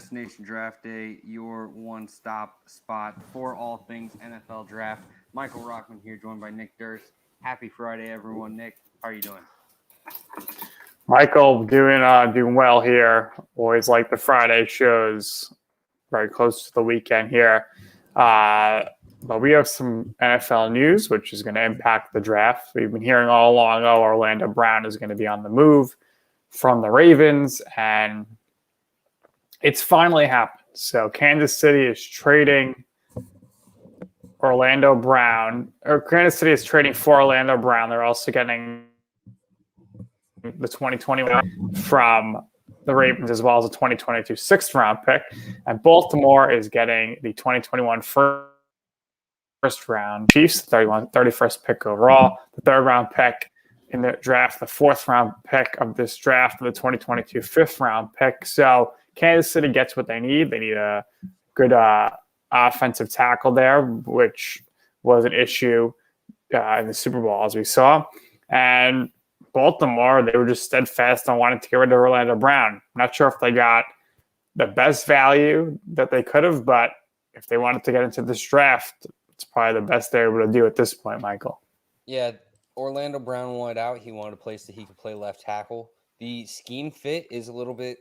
Destination Draft Day, your one-stop spot for all things NFL Draft. Michael Rochman here, joined by Nick Durst. Happy Friday, everyone. Nick, how are you doing? Michael, doing well here. Always like the Friday shows. Very close to the weekend here. But we have some NFL news, which is going to impact the draft. We've been hearing all along, Orlando Brown is going to be on the move from the Ravens, and it's finally happened. So Kansas City is trading Orlando Brown, or Kansas City is trading for Orlando Brown. They're also getting the 2021 from the Ravens, as well as a 2022 sixth-round pick. And Baltimore is getting the 2021 first round Chiefs, 31st pick overall, the third-round pick in the draft, the fourth-round pick of this draft, the 2022 fifth-round pick. So Kansas City gets what they need. They need a good offensive tackle there, which was an issue in the Super Bowl, as we saw. And Baltimore, they were just steadfast on wanting to get rid of Orlando Brown. I'm not sure if they got the best value that they could have, but if they wanted to get into this draft, it's probably the best they're able to do at this point, Michael. Yeah, Orlando Brown wanted out. He wanted a place that he could play left tackle. The scheme fit is a little bit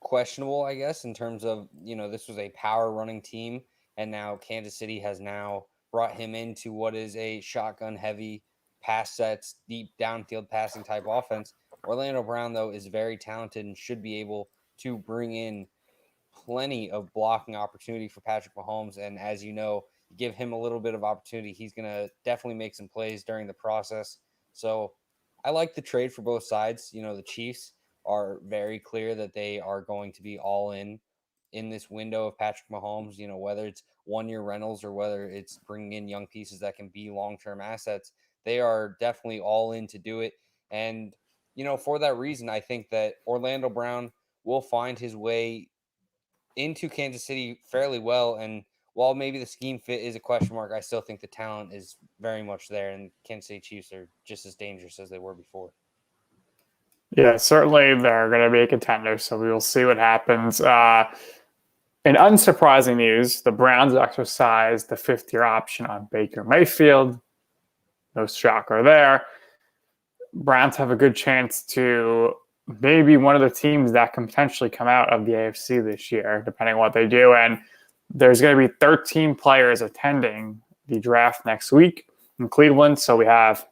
questionable, I guess, in terms of, this was a power running team, and now Kansas City has now brought him into what is a shotgun heavy pass sets, deep downfield passing type offense. Orlando Brown, though, is very talented and should be able to bring in plenty of blocking opportunity for Patrick Mahomes. And as you know, give him a little bit of opportunity, he's going to definitely make some plays during the process. So I like the trade for both sides. The Chiefs are very clear that they are going to be all in this window of Patrick Mahomes, whether it's one-year rentals or whether it's bringing in young pieces that can be long-term assets. They are definitely all in to do it. And, for that reason, I think that Orlando Brown will find his way into Kansas City fairly well. And while maybe the scheme fit is a question mark, I still think the talent is very much there. And Kansas City Chiefs are just as dangerous as they were before. Yeah, certainly they're going to be a contender, so we will see what happens. In unsurprising news, the Browns exercised the fifth-year option on Baker Mayfield. No shocker there. Browns have a good chance to maybe one of the teams that can potentially come out of the AFC this year, depending on what they do. And there's going to be 13 players attending the draft next week in Cleveland. So we have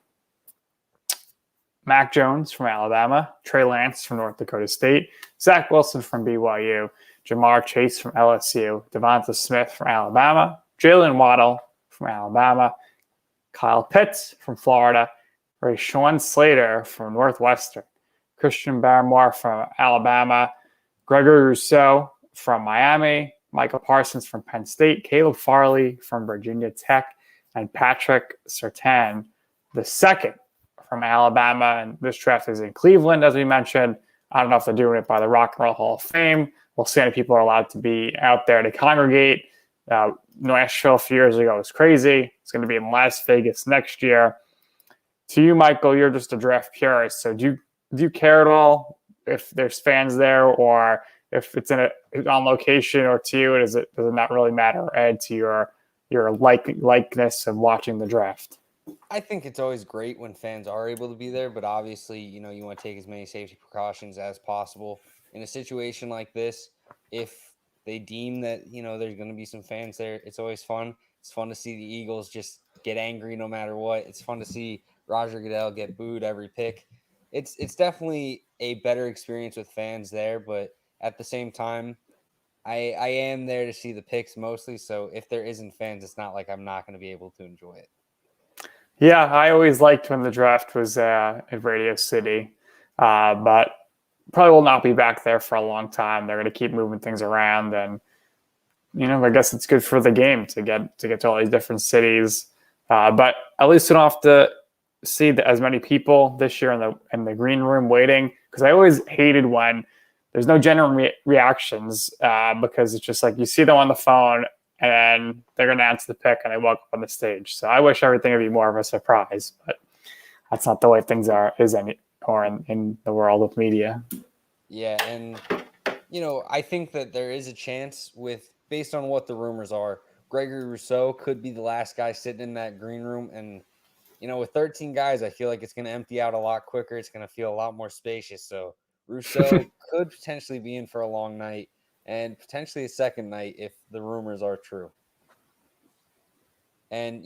Mac Jones from Alabama, Trey Lance from North Dakota State, Zach Wilson from BYU, Jamar Chase from LSU, Devonta Smith from Alabama, Jalen Waddle from Alabama, Kyle Pitts from Florida, Rashawn Slater from Northwestern, Christian Barmore from Alabama, Gregory Rousseau from Miami, Michael Parsons from Penn State, Kayla Farley from Virginia Tech, and Patrick Surtain, the second from Alabama. And this draft is in Cleveland, as we mentioned. I don't know if they're doing it by the Rock and Roll Hall of Fame. We'll see how many people are allowed to be out there to congregate. Nashville a few years ago was crazy. It's going to be in Las Vegas next year. To you, Michael, you're just a draft purist. So do you care at all if there's fans there, or if it's on location, or to you, does it not really matter or add to your likeness of watching the draft? I think it's always great when fans are able to be there, but obviously, you want to take as many safety precautions as possible. In a situation like this, if they deem that, there's going to be some fans there, it's always fun. It's fun to see the Eagles just get angry no matter what. It's fun to see Roger Goodell get booed every pick. It's definitely a better experience with fans there, but at the same time, I am there to see the picks mostly. So if there isn't fans, it's not like I'm not going to be able to enjoy it. Yeah, I always liked when the draft was at Radio City, but probably will not be back there for a long time. They're going to keep moving things around, and I guess it's good for the game to get to all these different cities. But at least we don't have to see as many people this year in the green room waiting, because I always hated when there's no genuine reactions, because it's just like you see them on the phone and they're going to announce the pick and they walk up on the stage. So I wish everything would be more of a surprise, but that's not the way things in the world of media. Yeah, and I think that there is a chance based on what the rumors are, Gregory Rousseau could be the last guy sitting in that green room. And, with 13 guys, I feel like it's going to empty out a lot quicker. It's going to feel a lot more spacious. So Rousseau could potentially be in for a long night and potentially a second night if the rumors are true. And,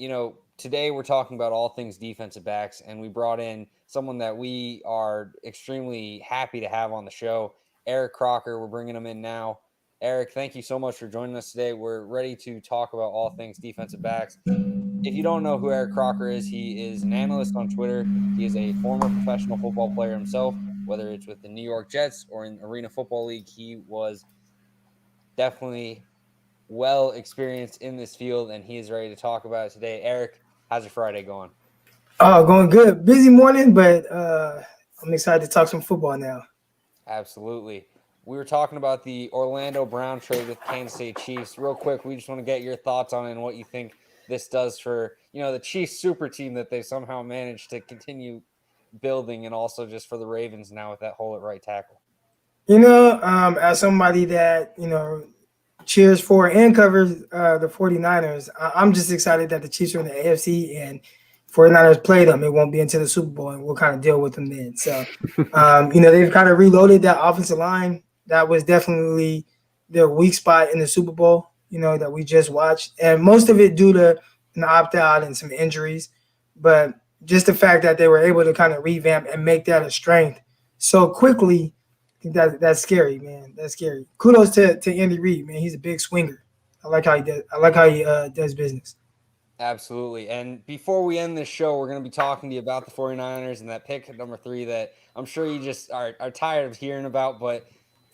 today we're talking about all things defensive backs, and we brought in someone that we are extremely happy to have on the show, Eric Crocker. We're bringing him in now. Eric, thank you so much for joining us today. We're ready to talk about all things defensive backs. If you don't know who Eric Crocker is, he is an analyst on Twitter. He is a former professional football player himself, whether it's with the New York Jets or in Arena Football League. He was definitely well experienced in this field, and he is ready to talk about it today. Eric, how's your Friday going? Oh, going good. Busy morning, but I'm excited to talk some football now. Absolutely. We were talking about the Orlando Brown trade with Kansas City Chiefs. Real quick, we just want to get your thoughts on it and what you think this does for, the Chiefs super team that they somehow managed to continue building, and also just for the Ravens now with that hole at right tackle. As somebody that, cheers for and covers the 49ers, I'm just excited that the Chiefs are in the AFC and 49ers play them. It won't be until the Super Bowl, and we'll kind of deal with them then. So, they've kind of reloaded that offensive line. That was definitely their weak spot in the Super Bowl, that we just watched. And most of it due to an opt-out and some injuries. But just the fact that they were able to kind of revamp and make that a strength so quickly, I think that's scary, man. That's scary. Kudos to Andy Reid, man. He's a big swinger. I like how he does business. Absolutely. And before we end this show, we're going to be talking to you about the 49ers and that pick at number 3 that I'm sure you just are tired of hearing about. But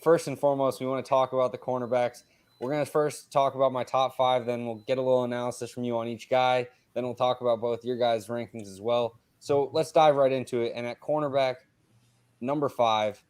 first and foremost, we want to talk about the cornerbacks. We're going to first talk about my top 5. Then we'll get a little analysis from you on each guy. Then we'll talk about both your guys' rankings as well. So let's dive right into it. And at cornerback, number 5,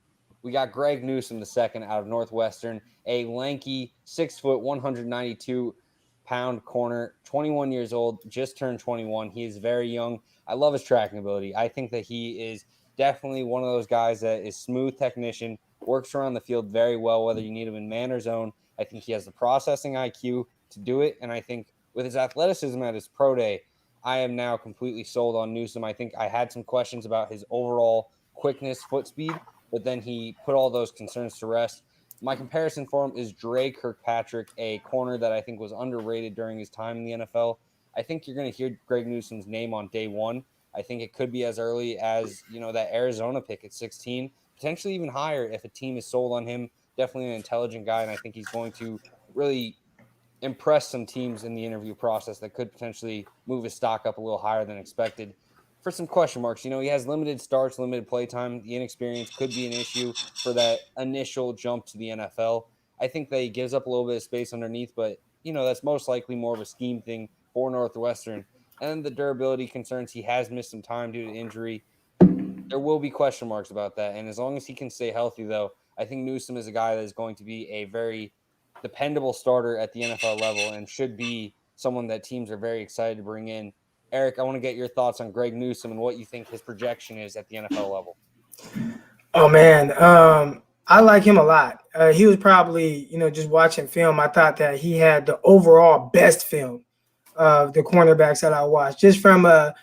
we got Greg Newsom II out of Northwestern, a lanky 6 foot, 192-pound corner, 21 years old, just turned 21. He is very young. I love his tracking ability. I think that he is definitely one of those guys that is smooth technician, works around the field very well, whether you need him in man or zone. I think he has the processing IQ to do it. And I think with his athleticism at his pro day, I am now completely sold on Newsom. I think I had some questions about his overall quickness, foot speed, but then he put all those concerns to rest. My comparison for him is Dre Kirkpatrick, a corner that I think was underrated during his time in the NFL. I think you're going to hear Greg Newsom's name on day one. I think it could be as early as, that Arizona pick at 16, potentially even higher if a team is sold on him. Definitely an intelligent guy, and I think he's going to really impress some teams in the interview process that could potentially move his stock up a little higher than expected. For some question marks, he has limited starts, limited play time. The inexperience could be an issue for that initial jump to the NFL. I think that he gives up a little bit of space underneath, but, that's most likely more of a scheme thing for Northwestern. And then the durability concerns, he has missed some time due to injury. There will be question marks about that. And as long as he can stay healthy, though, I think Newsom is a guy that is going to be a very dependable starter at the NFL level and should be someone that teams are very excited to bring in. Eric, I want to get your thoughts on Greg Newsom and what you think his projection is at the NFL level. Oh, man. I like him a lot. He was probably, just watching film, I thought that he had the overall best film of the cornerbacks that I watched. Just from a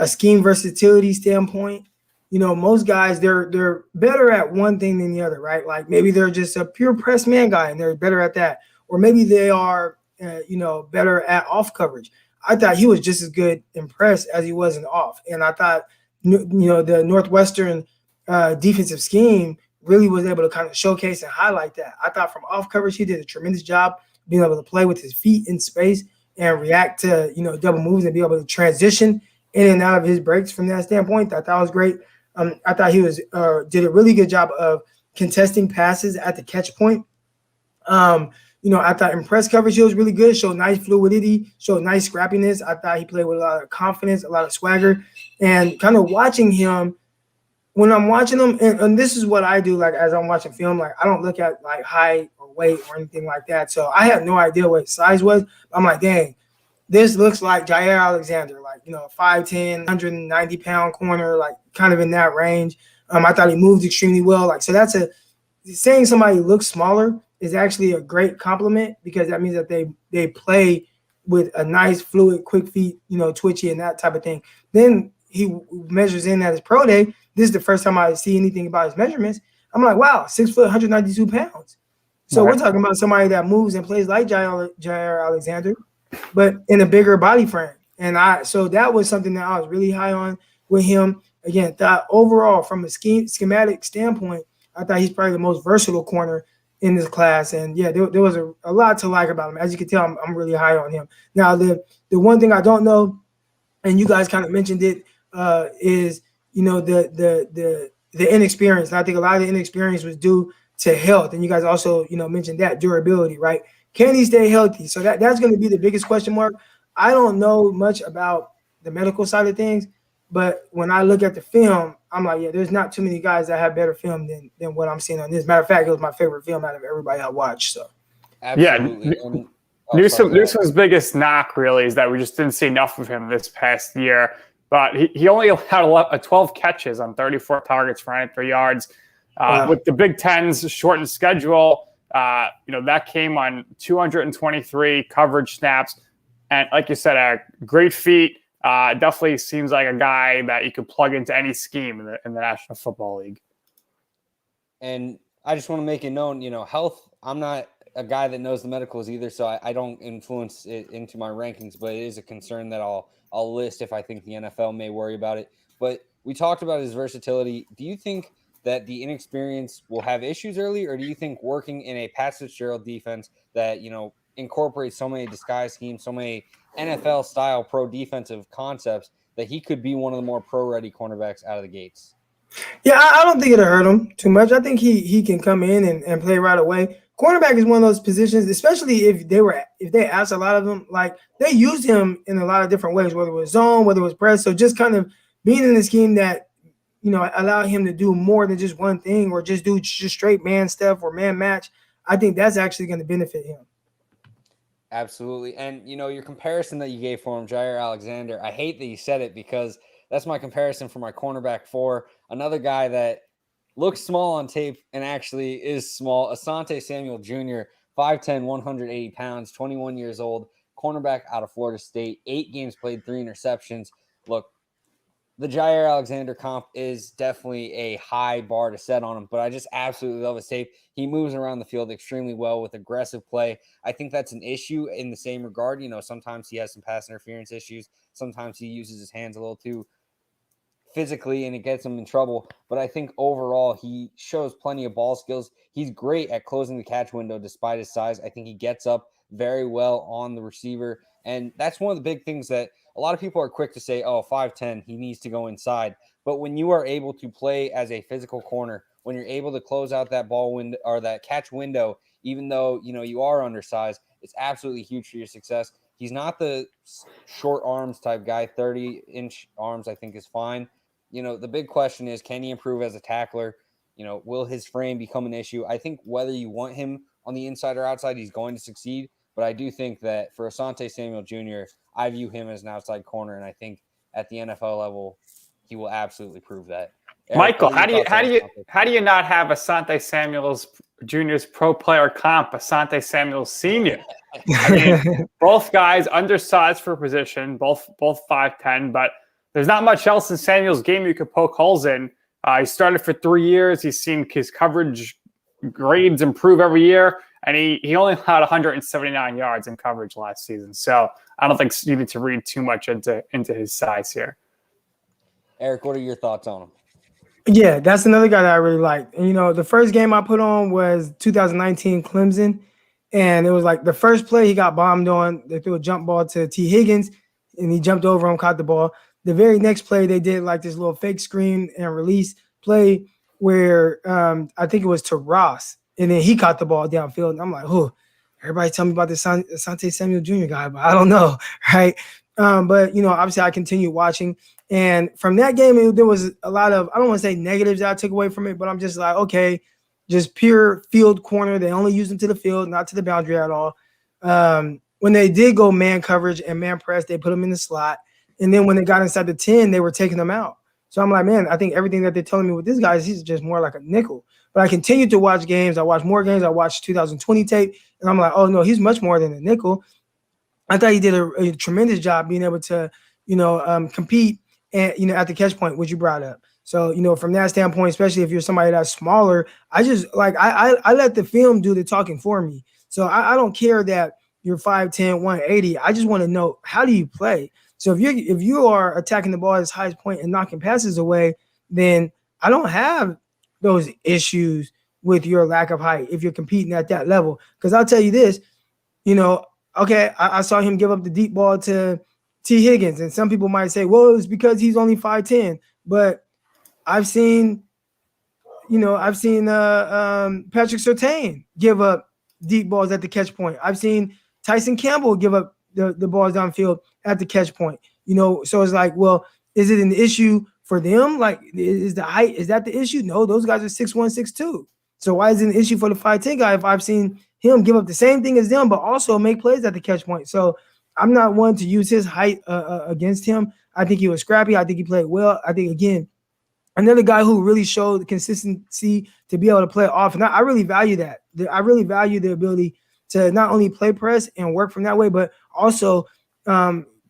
scheme versatility standpoint, most guys, they're better at one thing than the other, right? Like maybe they're just a pure press man guy and they're better at that. Or maybe they are, better at off coverage. I thought he was just as good in press as he was in off. And I thought, the Northwestern defensive scheme really was able to kind of showcase and highlight that. I thought from off coverage, he did a tremendous job being able to play with his feet in space and react to, double moves and be able to transition in and out of his breaks from that standpoint. I thought was great. I thought he did a really good job of contesting passes at the catch point. I thought in press coverage, he was really good, showed nice fluidity, showed nice scrappiness. I thought he played with a lot of confidence, a lot of swagger, and kind of watching him, when I'm watching him, and this is what I do, like as I'm watching film, like I don't look at like height or weight or anything like that. So I had no idea what his size was. I'm like, dang, this looks like Jair Alexander, like, 5'10", 190-pound corner, like kind of in that range. I thought he moved extremely well. Like, so that's saying somebody looks smaller is actually a great compliment because that means that they play with a nice, fluid, quick feet, twitchy and that type of thing. Then he measures in at his pro day. This is the first time I see anything about his measurements. I'm like, wow, 6 foot, 192 pounds. So we're talking about somebody that moves and plays like Jair Alexander, but in a bigger body frame. And so that was something that I was really high on with him. Again, thought overall from a schematic standpoint, I thought he's probably the most versatile corner in this class. And yeah, there was a lot to like about him. As you can tell, I'm really high on him. Now, the one thing I don't know, and you guys kind of mentioned it, is the inexperience. And I think a lot of the inexperience was due to health. And you guys also, mentioned that durability, right? Can he stay healthy? So that's going to be the biggest question mark. I don't know much about the medical side of things, but when I look at the film, I'm like, yeah, there's not too many guys that have better film than what I'm seeing on this. Matter of fact, it was my favorite film out of everybody I watched. So, absolutely. Yeah, Newsom's biggest knock really is that we just didn't see enough of him this past year. But he only allowed 12 catches on 34 targets for 93 yards. Wow. With the Big Ten's shortened schedule, that came on 223 coverage snaps. And like you said, Eric, great feet. Definitely seems like a guy that you could plug into any scheme in the National Football League. And I just want to make it known, health, I'm not a guy that knows the medicals either, so I don't influence it into my rankings, but it is a concern that I'll list if I think the NFL may worry about it. But we talked about his versatility. Do you think that the inexperience will have issues early, or do you think working in a Pat Fitzgerald defense that, incorporates so many disguise schemes, so many NFL-style pro defensive concepts, that he could be one of the more pro-ready cornerbacks out of the gates? Yeah, I don't think it'll hurt him too much. I think he can come in and play right away. Cornerback is one of those positions, especially if they asked a lot of them, like they used him in a lot of different ways, whether it was zone, whether it was press. So just kind of being in a scheme that, allow him to do more than just one thing or just do just straight man stuff or man match, I think that's actually going to benefit him. Absolutely. And, your comparison that you gave for him, Jair Alexander, I hate that you said it because that's my comparison for my cornerback 4. Another guy that looks small on tape and actually is small, Asante Samuel Jr., 5'10", 180 pounds, 21 years old, cornerback out of Florida State, 8 games played, 3 interceptions. Look, the Jair Alexander comp is definitely a high bar to set on him, but I just absolutely love his tape. He moves around the field extremely well with aggressive play. I think that's an issue in the same regard. Sometimes he has some pass interference issues. Sometimes he uses his hands a little too physically and it gets him in trouble. But I think overall he shows plenty of ball skills. He's great at closing the catch window despite his size. I think he gets up very well on the receiver. And that's one of the big things that a lot of people are quick to say, 5'10", he needs to go inside. But when you are able to play as a physical corner, when you're able to close out that ball window or that catch window, even though, you are undersized, it's absolutely huge for your success. He's not the short arms type guy. 30-inch arms, I think, is fine. The big question is, can he improve as a tackler? Will his frame become an issue? I think whether you want him on the inside or outside, he's going to succeed. But I do think that for Asante Samuel Jr., I view him as an outside corner, and I think at the NFL level, he will absolutely prove that. Eric, Michael, how do you not have Asante Samuel Jr.'s pro player comp, Asante Samuel Sr.? I mean, both guys undersized for position, both 5'10", but there's not much else in Samuel's game you could poke holes in. He started for 3 years. He's seen his coverage grades improve every year. And he only had 179 yards in coverage last season. So I don't think you need to read too much into his size here. Eric, what are your thoughts on him? Yeah, that's another guy that I really liked. And, the first game I put on was 2019 Clemson. And it was like the first play he got bombed on. They threw a jump ball to T. Higgins, and he jumped over him, caught the ball. The very next play, they did like this little fake screen and release play where I think it was to Ross. And then he caught the ball downfield. And I'm like, everybody tell me about this Asante Samuel Jr. guy, but I don't know, right? But, obviously I continued watching. And from that game, there was a lot of, I don't want to say negatives that I took away from it, but I'm just like, okay, just pure field corner. They only use them to the field, not to the boundary at all. When they did go man coverage and man press, they put them in the slot. And then when they got inside the 10, they were taking them out. So I'm like, man, I think everything that they're telling me with this guy is he's just more like a nickel. But I continued to watch games. I watched more games. I watched 2020 tape, and I'm like, oh no, he's much more than a nickel. I thought he did a tremendous job being able to, compete and at the catch point, which you brought up. So from that standpoint, especially if you're somebody that's smaller, I just like I let the film do the talking for me. So I don't care that you're 5'10", 180. I just want to know, how do you play? So if you are attacking the ball at its highest point and knocking passes away, then I don't have those issues with your lack of height if you're competing at that level. Because I'll tell you this, okay, I saw him give up the deep ball to T. Higgins, and some people might say, well, it's because he's only 5'10", but I've seen Patrick Surtain give up deep balls at the catch point. I've seen Tyson Campbell give up the balls downfield at the catch point. So it's like, well, is it an issue for them? Like, is the height, is that the issue? No, those guys are 6'1", 6'2". So why is it an issue for the 5'10" guy if I've seen him give up the same thing as them, but also make plays at the catch point? So I'm not one to use his height against him. I think he was scrappy. I think he played well. I think, again, another guy who really showed the consistency to be able to play off. And I really value that. I really value the ability to not only play press and work from that way, but also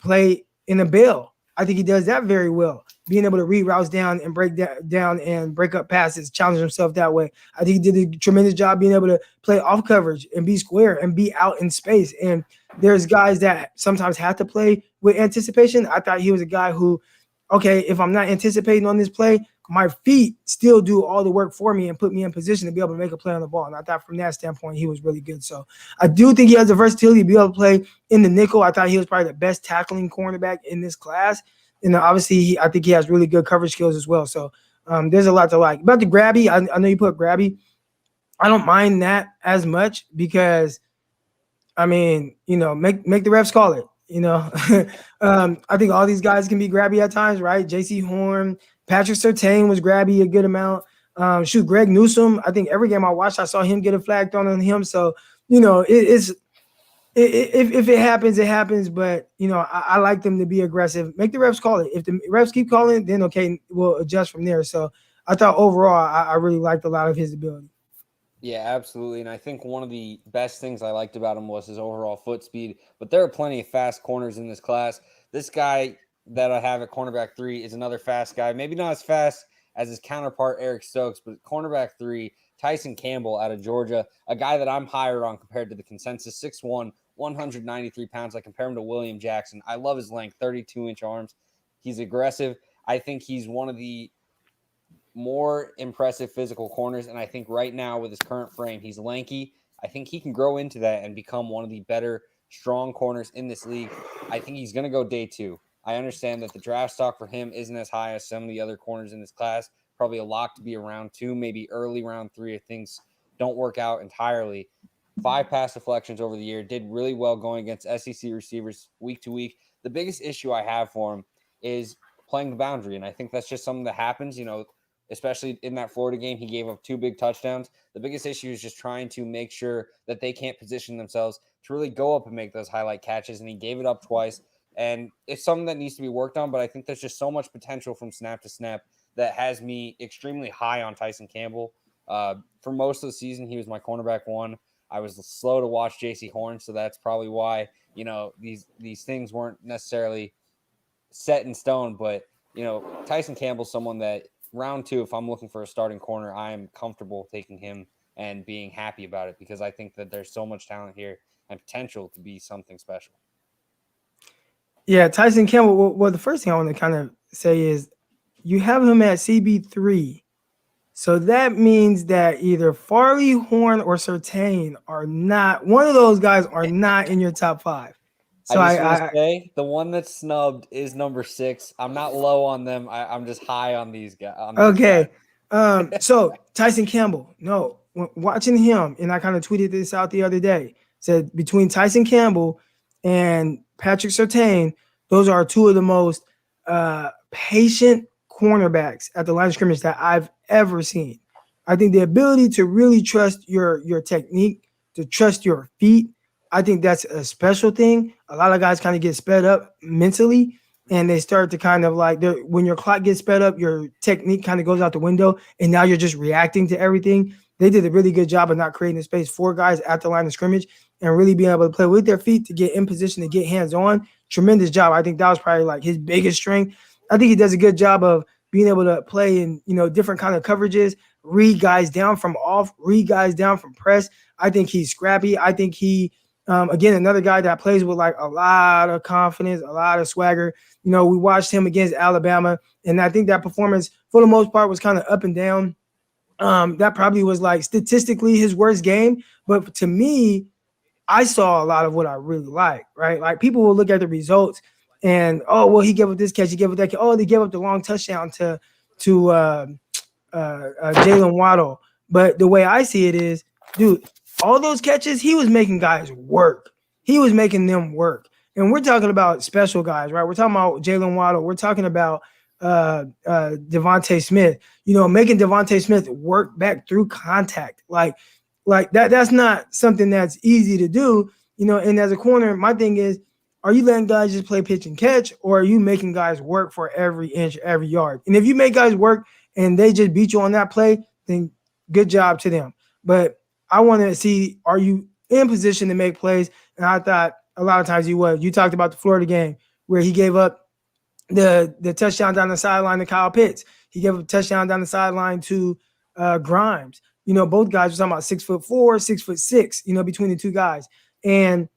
play in a bail. I think he does that very well, being able to read routes down and break down and break up passes, challenge himself that way. I think he did a tremendous job being able to play off coverage and be square and be out in space. And there's guys that sometimes have to play with anticipation. I thought he was a guy who, okay, if I'm not anticipating on this play, my feet still do all the work for me and put me in position to be able to make a play on the ball. And I thought from that standpoint, he was really good. So I do think he has the versatility to be able to play in the nickel. I thought he was probably the best tackling cornerback in this class. And obviously, I think he has really good coverage skills as well. So there's a lot to like. About the grabby, I know you put grabby. I don't mind that as much because, I mean, make the refs call it. I think all these guys can be grabby at times, right? J.C. Horn, Patrick Surtain was grabby a good amount. Greg Newsom, I think every game I watched, I saw him get a flag thrown on him. So, if it happens, it happens. But, I like them to be aggressive. Make the refs call it. If the refs keep calling it, then, okay, we'll adjust from there. So I thought overall I really liked a lot of his ability. Yeah, absolutely. And I think one of the best things I liked about him was his overall foot speed. But there are plenty of fast corners in this class. This guy that I have at cornerback 3 is another fast guy. Maybe not as fast as his counterpart, Eric Stokes, but cornerback 3, Tyson Campbell out of Georgia, a guy that I'm higher on compared to the consensus, 6'1", 193 pounds. I compare him to William Jackson. I love his length, 32-inch arms. He's aggressive. I think he's one of the more impressive physical corners, and I think right now with his current frame, he's lanky. I think he can grow into that and become one of the better strong corners in this league. I think he's going to go day 2. I understand that the draft stock for him isn't as high as some of the other corners in this class. Probably a lock to be around 2, maybe early round 3 if things don't work out entirely. 5 pass deflections over the year, did really well going against SEC receivers week to week. The biggest issue I have for him is playing the boundary, and I think that's just something that happens, especially in that Florida game. He gave up 2 big touchdowns. The biggest issue is just trying to make sure that they can't position themselves to really go up and make those highlight catches, and he gave it up twice. And it's something that needs to be worked on, but I think there's just so much potential from snap to snap that has me extremely high on Tyson Campbell. For most of the season, he was my cornerback 1. I was slow to watch J.C. Horn, so that's probably why, these things weren't necessarily set in stone. But, Tyson Campbell's someone that round 2, if I'm looking for a starting corner, I am comfortable taking him and being happy about it because I think that there's so much talent here and potential to be something special. Yeah, Tyson Campbell. Well, the first thing I want to kind of say is you have him at CB3. So that means that either Farley, Horn, or Surtain are not – one of those guys are not in your top 5. So I just want to say the one that's snubbed is number 6. I'm not low on them. I'm just high on these guys. Okay. So Tyson Campbell, no, watching him, and I kind of tweeted this out the other day, said between Tyson Campbell and Patrick Surtain, those are 2 of the most patient cornerbacks at the line of scrimmage that I've ever seen. I think the ability to really trust your technique, to trust your feet, I think that's a special thing. A lot of guys kind of get sped up mentally, and they start to kind of like when your clock gets sped up, your technique kind of goes out the window, and now you're just reacting to everything. They did a really good job of not creating the space for guys at the line of scrimmage and really being able to play with their feet to get in position to get hands on. Tremendous job. I think that was probably like his biggest strength. I think he does a good job of being able to play in, different kind of coverages, read guys down from off, read guys down from press. I think he's scrappy. I think he, again, another guy that plays with like a lot of confidence, a lot of swagger. We watched him against Alabama, and I think that performance for the most part was kind of up and down. That probably was like statistically his worst game. But to me, I saw a lot of what I really like, right? Like people will look at the results and, oh, well, he gave up this catch, he gave up that catch. Oh, they gave up the long touchdown to Jalen Waddle. But the way I see it is, dude, all those catches, he was making guys work. He was making them work. And we're talking about special guys, right? We're talking about Jalen Waddle. We're talking about Devontae Smith, making Devontae Smith work back through contact. Like that's not something that's easy to do, and as a corner, my thing is, are you letting guys just play pitch and catch, or are you making guys work for every inch, every yard? And if you make guys work and they just beat you on that play, then good job to them. But I want to see, are you in position to make plays? And I thought a lot of times he was. You talked about the Florida game where he gave up the touchdown down the sideline to Kyle Pitts. He gave a touchdown down the sideline to Grimes. Both guys were talking about 6'4", 6'6", between the two guys. And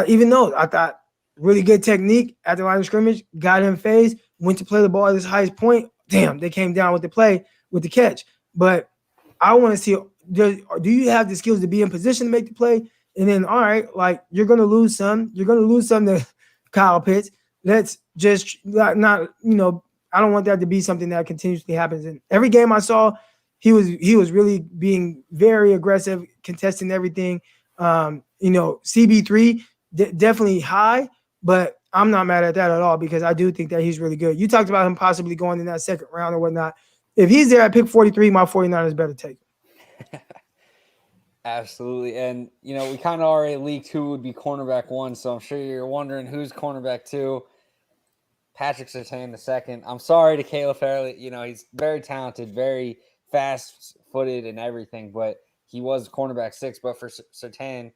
even though I thought really good technique at the line of scrimmage, got him phased, went to play the ball at his highest point. Damn, they came down with the play, with the catch. But I want to see, do you have the skills to be in position to make the play? And then, all right, like you're going to lose some. You're going to lose some to Kyle Pitts. Let's just not, I don't want that to be something that continuously happens. And every game I saw, he was really being very aggressive, contesting everything. CB3 definitely high, but I'm not mad at that at all because I do think that he's really good. You talked about him possibly going in that second round or whatnot. If he's there at pick 43, my 49ers better take him. Absolutely. And, we kind of already leaked who would be cornerback 1, so I'm sure you're wondering who's cornerback 2. Patrick Surtain the second. I'm sorry to Kayla Farley. He's very talented, very fast-footed and everything, but he was cornerback 6. But for Surtain,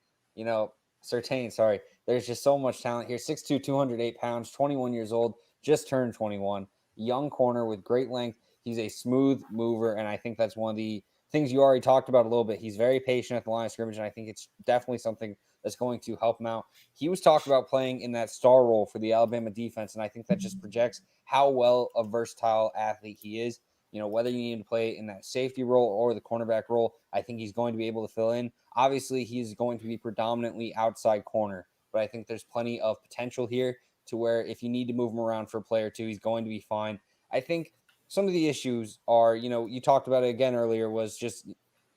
there's just so much talent here. 6'2", 208 pounds, 21 years old, just turned 21. Young corner with great length. He's a smooth mover, and I think that's one of the things you already talked about a little bit. He's very patient at the line of scrimmage, and I think it's definitely something that's going to help him out. He was talked about playing in that star role for the Alabama defense, and I think that just projects how well a versatile athlete he is. Whether you need him to play in that safety role or the cornerback role, I think he's going to be able to fill in. Obviously, he's going to be predominantly outside corner, but I think there's plenty of potential here to where if you need to move him around for a play or two, he's going to be fine. I think some of the issues are, you talked about it again earlier, was just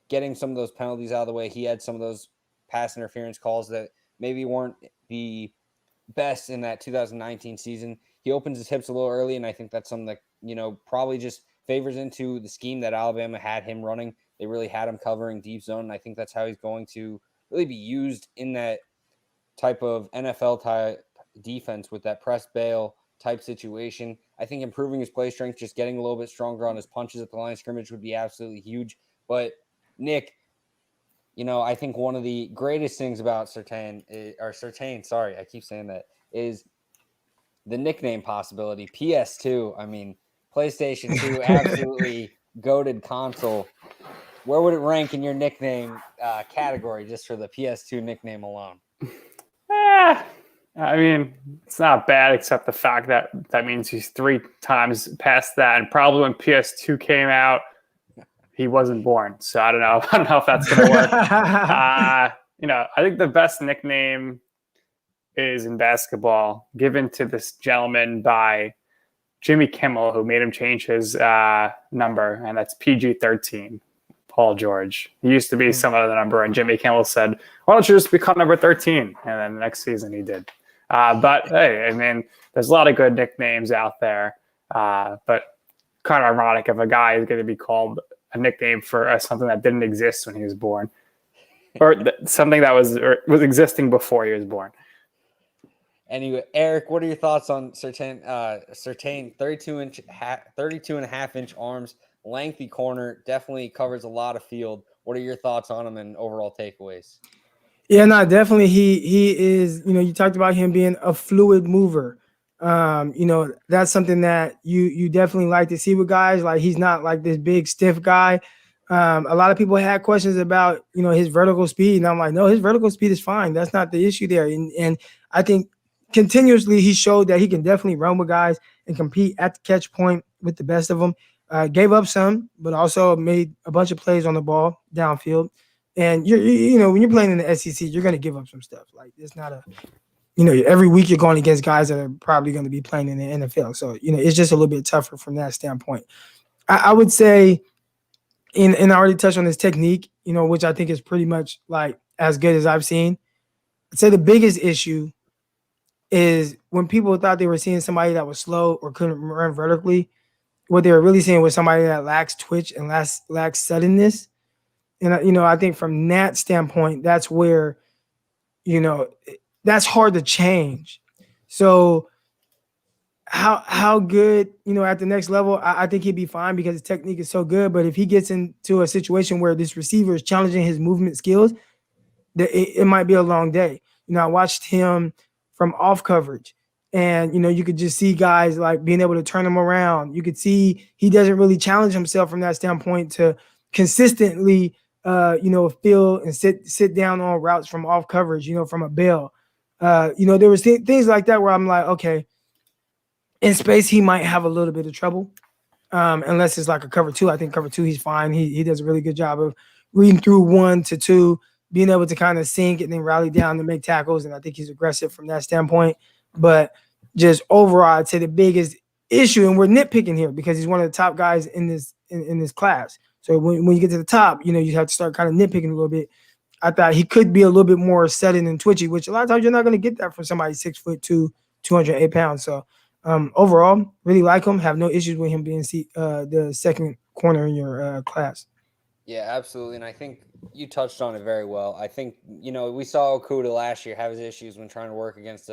getting some of those penalties out of the way. He had some of those pass interference calls that maybe weren't the best in that 2019 season. He opens his hips a little early, and I think that's something that, probably just favors into the scheme that Alabama had him running. They really had him covering deep zone, and I think that's how he's going to really be used in that type of NFL type defense with that press bail type situation. I think improving his play strength, just getting a little bit stronger on his punches at the line of scrimmage would be absolutely huge. But Nick, I think one of the greatest things about Surtain, I keep saying that, is the nickname possibility. PS2, I mean, PlayStation 2, absolutely goated console. Where would it rank in your nickname category just for the PS2 nickname alone? I mean, it's not bad, except the fact that means he's 3 times past that. And probably when PS2 came out, he wasn't born. So I don't know if that's going to work. I think the best nickname is in basketball given to this gentleman by Jimmy Kimmel, who made him change his number, and that's PG-13. Paul George. He used to be some other number, and Jimmy Kimmel said, "Why don't you just become number 13?" And then the next season he did. But hey, I mean, there's a lot of good nicknames out there. But kind of ironic if a guy is going to be called a nickname for something that didn't exist when he was born, or something that was existing before he was born. Anyway, Eric, what are your thoughts on Surtain? Surtain, 32.5-inch arms, lengthy corner, definitely covers a lot of field. What are your thoughts on him and overall takeaways? Yeah, no, definitely. He is. You talked about him being a fluid mover. That's something that you definitely like to see with guys. Like he's not like this big stiff guy. A lot of people had questions about his vertical speed, and I'm like, no, his vertical speed is fine. That's not the issue there. And I think continuously he showed that he can definitely run with guys and compete at the catch point with the best of them. Gave up some, but also made a bunch of plays on the ball downfield. And when you're playing in the SEC, you're going to give up some stuff. Like it's not every week you're going against guys that are probably going to be playing in the NFL. So, it's just a little bit tougher from that standpoint. I would say, and I already touched on this technique, which I think is pretty much like as good as I've seen. I'd say the biggest issue is when people thought they were seeing somebody that was slow or couldn't run vertically, what they were really seeing was somebody that lacks twitch and lacks suddenness. And, I think from that standpoint, that's where, that's hard to change. So how good, at the next level, I think he'd be fine because his technique is so good. But if he gets into a situation where this receiver is challenging his movement skills, it might be a long day. I watched him from off coverage. And, you could just see guys like being able to turn him around. You could see he doesn't really challenge himself from that standpoint to consistently feel and sit down on routes from off coverage, from a bail. There was things like that where I'm like, okay, in space, he might have a little bit of trouble. Unless it's like a cover two. I think cover two, he's fine. He does a really good job of reading through 1 to 2, being able to kind of sink and then rally down to make tackles. And I think he's aggressive from that standpoint. But just overall, I'd say the biggest issue, and we're nitpicking here because he's one of the top guys in this class. So when you get to the top, you have to start kind of nitpicking a little bit. I thought he could be a little bit more sudden and twitchy, which a lot of times you're not going to get that from somebody 6'2", 208 pounds. So overall, really like him. Have no issues with him being the second corner in your class. Yeah, absolutely. And I think you touched on it very well. I think, we saw Okuda last year have his issues when trying to work against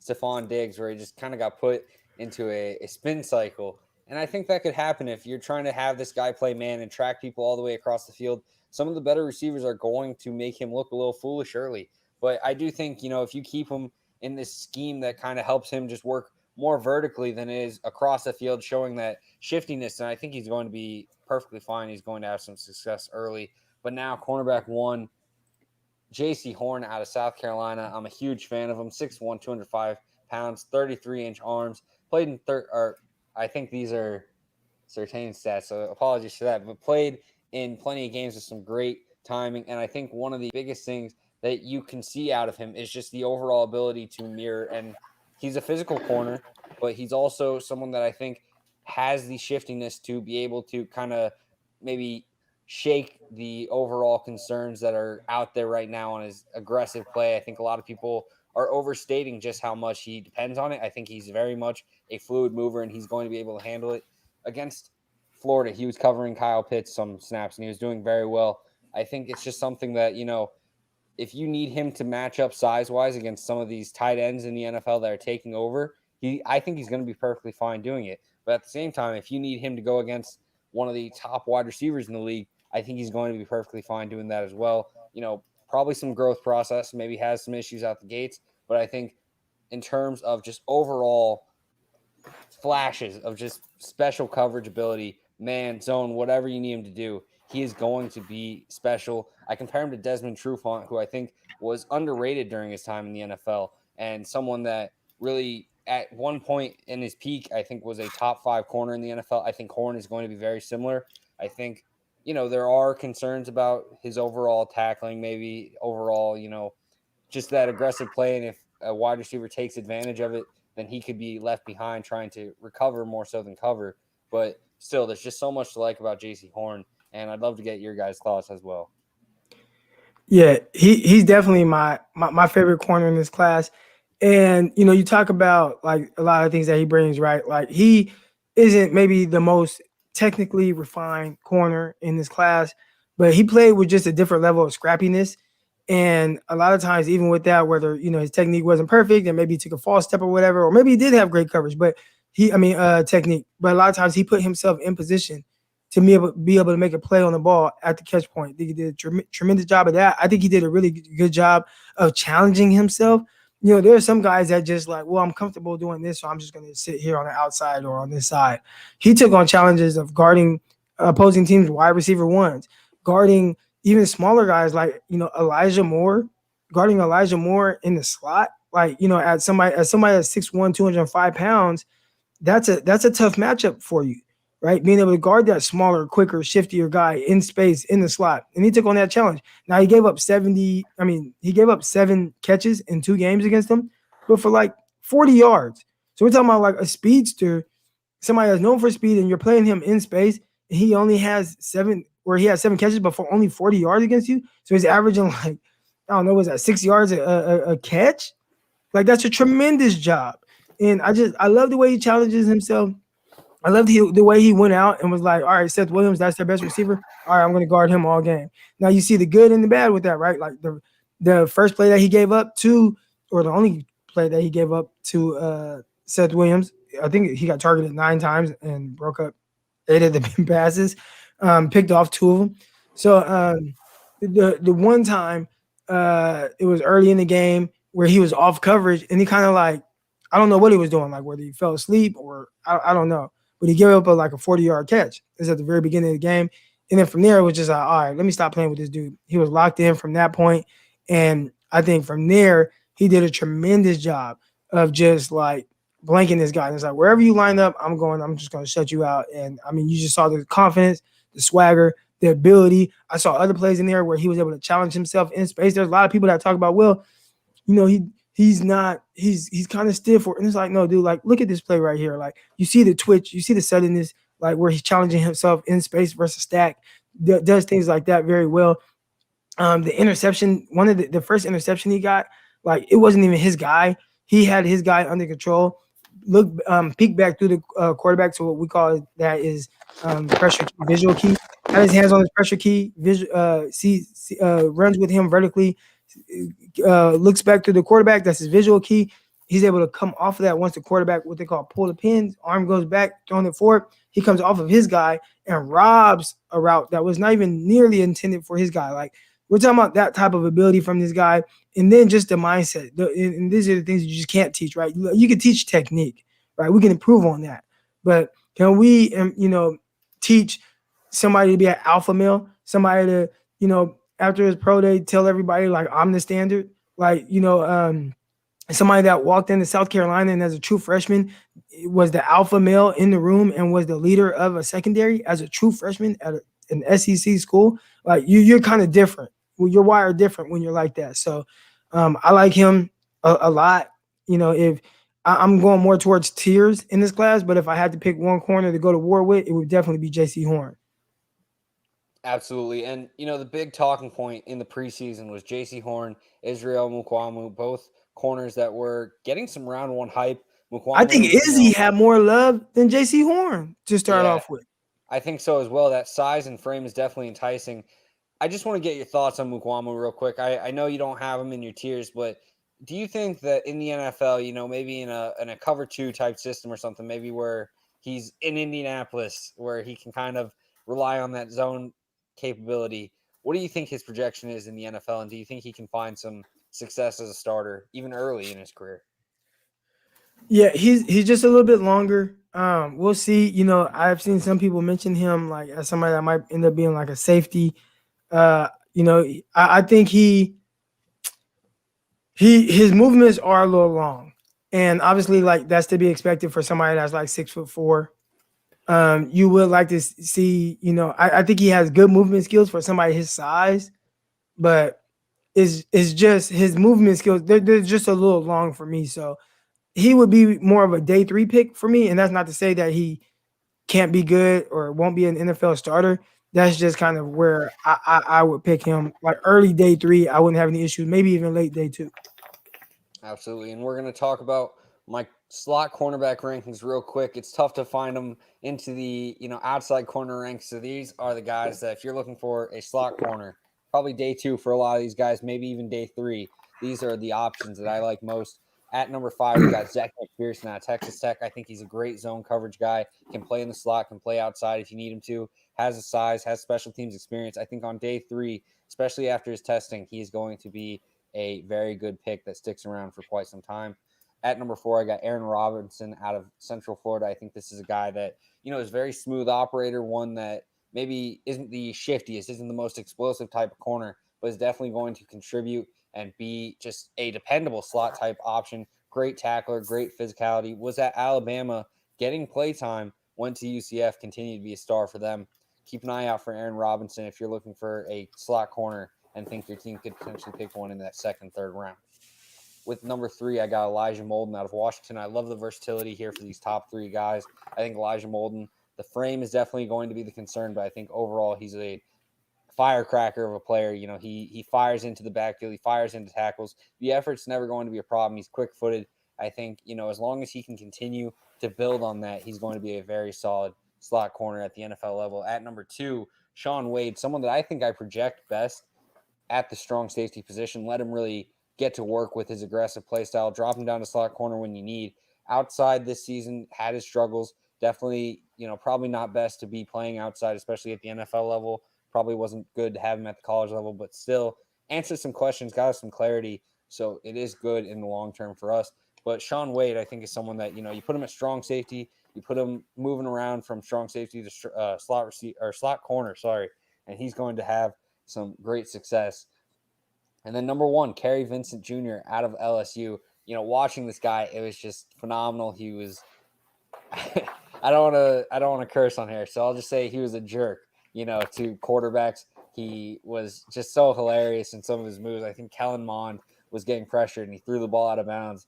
Stephon Diggs, where he just kind of got put into a spin cycle. And I think that could happen if you're trying to have this guy play man and track people all the way across the field. Some of the better receivers are going to make him look a little foolish early. But I do think, if you keep him in this scheme that kind of helps him just work more vertically than it is across the field, showing that shiftiness, and I think he's going to be perfectly fine. He's going to have some success early. But now cornerback 1, J.C. Horn out of South Carolina. I'm a huge fan of him. 6'1", 205 pounds, 33-inch arms. Played in I think these are Surtain stats, so apologies for that. But played in plenty of games with some great timing. And I think one of the biggest things that you can see out of him is just the overall ability to mirror. And he's a physical corner, but he's also someone that I think has the shiftiness to be able to kind of maybe shake the overall concerns that are out there right now on his aggressive play. I think a lot of people are overstating just how much he depends on it. I think he's very much a fluid mover, and he's going to be able to handle it. Against Florida, he was covering Kyle Pitts some snaps, and he was doing very well. I think it's just something that, if you need him to match up size-wise against some of these tight ends in the NFL that are taking over, I think he's going to be perfectly fine doing it. But at the same time, if you need him to go against one of the top wide receivers in the league, I think he's going to be perfectly fine doing that as well. Probably some growth process, maybe has some issues out the gates, but I think in terms of just overall flashes of just special coverage ability, man, zone, whatever you need him to do, he is going to be special. I compare him to Desmond Trufant, who I think was underrated during his time in the NFL, and someone that really at one point in his peak, I think was a top 5 corner in the NFL. I think Horn is going to be very similar. I think, there are concerns about his overall tackling, maybe overall, just that aggressive play. And if a wide receiver takes advantage of it, then he could be left behind trying to recover more so than cover. But still, there's just so much to like about J.C. Horn, and I'd love to get your guys' thoughts as well. Yeah, he's definitely my favorite corner in this class. And, you talk about like a lot of things that he brings, right? Like he isn't maybe the most technically refined corner in this class, but he played with just a different level of scrappiness. And a lot of times, even with that, whether his technique wasn't perfect and maybe he took a false step or whatever, or maybe he did have great coverage, but technique. But a lot of times he put himself in position to be able to make a play on the ball at the catch point. I think he did a tremendous job of that. I think he did a really good job of challenging himself. There are some guys that just like, well, I'm comfortable doing this, so I'm just going to sit here on the outside or on this side. He took on challenges of guarding opposing teams' wide receiver ones, guarding even smaller guys like Elijah Moore, guarding Elijah Moore in the slot, like at somebody that's 6'1", 205 pounds. That's a tough matchup for you, right? Being able to guard that smaller, quicker, shiftier guy in space in the slot, and he took on that challenge. Now he gave up 7 catches in 2 games against them, but for like 40 yards. So we're talking about like a speedster, somebody that's known for speed, and you're playing him in space. And he only has 7 catches, but for only 40 yards against you. So he's averaging like, I don't know, was that 6 yards a catch? Like that's a tremendous job. And I love the way he challenges himself. I love the way he went out and was like, all right, Seth Williams, that's their best receiver. All right, I'm going to guard him all game. Now you see the good and the bad with that, right? Like the first play that he gave up to, or the only play that he gave up to Seth Williams, I think he got targeted 9 times and broke up 8 of the passes, picked off 2 of them. So the one time it was early in the game where he was off coverage and he kind of like, I don't know what he was doing, like whether he fell asleep or I don't know. But he gave up a 40-yard catch. It was at the very beginning of the game. And then from there, it was just like, all right, let me stop playing with this dude. He was locked in from that point. And I think from there, he did a tremendous job of just like blanking this guy. And it's like, wherever you line up, I'm just going to shut you out. And I mean, you just saw the confidence, the swagger, the ability. I saw other plays in there where he was able to challenge himself in space. There's a lot of people that talk about, well, he's kind of stiff, and it's like, no, dude, like, look at this play right here. Like, you see the twitch, you see the suddenness, like where he's challenging himself in space versus stack, does things like that very well. The interception, one of the first interception he got, like, it wasn't even his guy. He had his guy under control. Peek back through the quarterback to what we call that is pressure key, visual key. Had his hands on his pressure key, runs with him vertically, looks back to the quarterback. That's his visual key. He's able to come off of that once the quarterback, what they call pull the pins, arm goes back, throwing it forward. He comes off of his guy and robs a route that was not even nearly intended for his guy. Like, we're talking about that type of ability from this guy. And then just the mindset. And these are the things you just can't teach, right? You can teach technique, right? We can improve on that. But can we, teach somebody to be an alpha male, somebody to, after his pro day, tell everybody, like, I'm the standard? Like, somebody that walked into South Carolina and as a true freshman was the alpha male in the room and was the leader of a secondary as a true freshman at an SEC school. Like, you're kind of different. You're wired different when you're like that. So I like him a lot. If I'm going more towards tiers in this class, but if I had to pick one corner to go to war with, it would definitely be J.C. Horn. Absolutely. And, the big talking point in the preseason was J.C. Horn, Israel Mukwamu, both corners that were getting some round 1 hype. Mukwamu, I think Izzy had more love than J.C. Horn to start off with. I think so as well. That size and frame is definitely enticing. I just want to get your thoughts on Mukwamu real quick. I know you don't have him in your tiers, but do you think that in the NFL, maybe in a cover 2 type system or something, maybe where he's in Indianapolis, where he can kind of rely on that zone capability, what do you think his projection is in the NFL, and do you think he can find some success as a starter even early in his career? Yeah, he's just a little bit longer. We'll see. I've seen some people mention him like as somebody that might end up being like a safety. I think his movements are a little long, and obviously, like, that's to be expected for somebody that's like 6'4". You would like to see, I think he has good movement skills for somebody his size, but it's just his movement skills. They're just a little long for me. So he would be more of a day 3 pick for me. And that's not to say that he can't be good or won't be an NFL starter. That's just kind of where I would pick him. Like early day 3, I wouldn't have any issues. Maybe even late day 2. Absolutely. And we're going to talk about my slot cornerback rankings real quick. It's tough to find them into the, outside corner ranks. So these are the guys that if you're looking for a slot corner, probably day 2 for a lot of these guys, maybe even day 3. These are the options that I like most. At number 5, we got Zach McPherson out of Texas Tech. I think he's a great zone coverage guy, can play in the slot, can play outside if you need him to, has the size, has special teams experience. I think on day 3, especially after his testing, he is going to be a very good pick that sticks around for quite some time. At number 4, I got Aaron Robinson out of Central Florida. I think this is a guy that, is a very smooth operator, one that maybe isn't the shiftiest, isn't the most explosive type of corner, but is definitely going to contribute and be just a dependable slot type option. Great tackler, great physicality. Was at Alabama, getting play time, went to UCF, continued to be a star for them. Keep an eye out for Aaron Robinson if you're looking for a slot corner and think your team could potentially pick one in that 2nd, 3rd round. With number 3, I got Elijah Molden out of Washington. I love the versatility here for these top 3 guys. I think Elijah Molden, the frame is definitely going to be the concern, but I think overall he's a firecracker of a player. He fires into the backfield, he fires into tackles. The effort's never going to be a problem. He's quick-footed. I think, as long as he can continue to build on that, he's going to be a very solid slot corner at the NFL level. At number 2, Shaun Wade, someone that I think I project best at the strong safety position. Let him really get to work with his aggressive play style. Drop him down to slot corner when you need. Outside this season, had his struggles. Definitely, probably not best to be playing outside, especially at the NFL level. Probably wasn't good to have him at the college level, but still answered some questions, got us some clarity. So it is good in the long term for us. But Shaun Wade, I think, is someone that, you put him at strong safety, you put him moving around from strong safety to slot corner, and he's going to have some great success. And then number 1, Kerry Vincent Jr. out of LSU. Watching this guy, it was just phenomenal. He was I don't want to curse on here, so I'll just say he was a jerk, to quarterbacks. He was just so hilarious in some of his moves. I think Kellen Mond was getting pressured and he threw the ball out of bounds,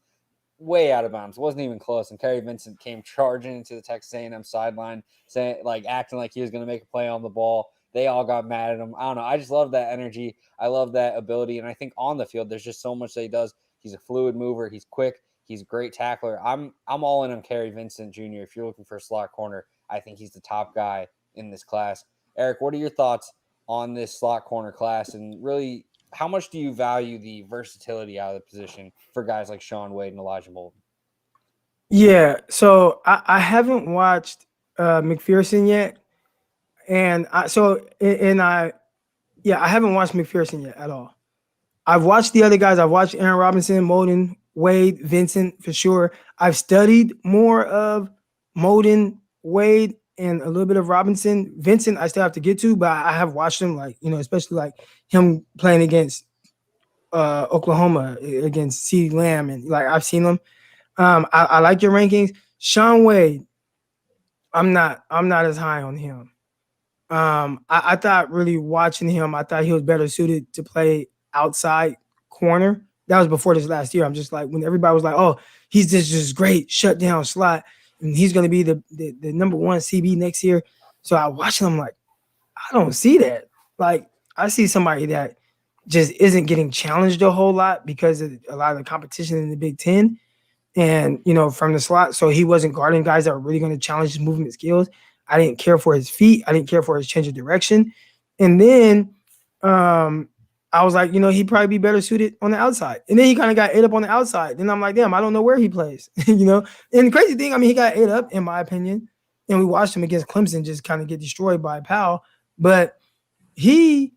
way out of bounds. Wasn't even close. And Kerry Vincent came charging into the Texas A&M sideline, acting like he was going to make a play on the ball. They all got mad at him. I don't know. I just love that energy. I love that ability. And I think on the field, there's just so much that he does. He's a fluid mover. He's quick. He's a great tackler. I'm all in on Kerry Vincent Jr. If you're looking for a slot corner, I think he's the top guy in this class. Eric, what are your thoughts on this slot corner class? And really, how much do you value the versatility out of the position for guys like Shaun Wade and Elijah Molden? Yeah, so I haven't watched McPherson yet. And I haven't watched McPherson yet at all. I've watched the other guys. I've watched Aaron Robinson, Molden, Wade, Vincent for sure. I've studied more of Molden, Wade, and a little bit of Robinson. Vincent, I still have to get to, but I have watched him, especially him playing against Oklahoma, against CeeDee Lamb, and I've seen him. I like your rankings. Shaun Wade, I'm not as high on him. I thought really watching him, I thought he was better suited to play outside corner. That was before this last year. I'm just when everybody was like, oh, he's just great, shut down slot, and he's going to be the number 1 CB next year. So I watched him, I don't see that. I see somebody that just isn't getting challenged a whole lot because of a lot of the competition in the Big Ten and, from the slot. So he wasn't guarding guys that were really going to challenge his movement skills. I didn't care for his feet. I didn't care for his change of direction. And then I was like, he'd probably be better suited on the outside. And then he kind of got ate up on the outside. Then I'm like, damn, I don't know where he plays, And the crazy thing, he got ate up, in my opinion. And we watched him against Clemson just kind of get destroyed by Powell. But and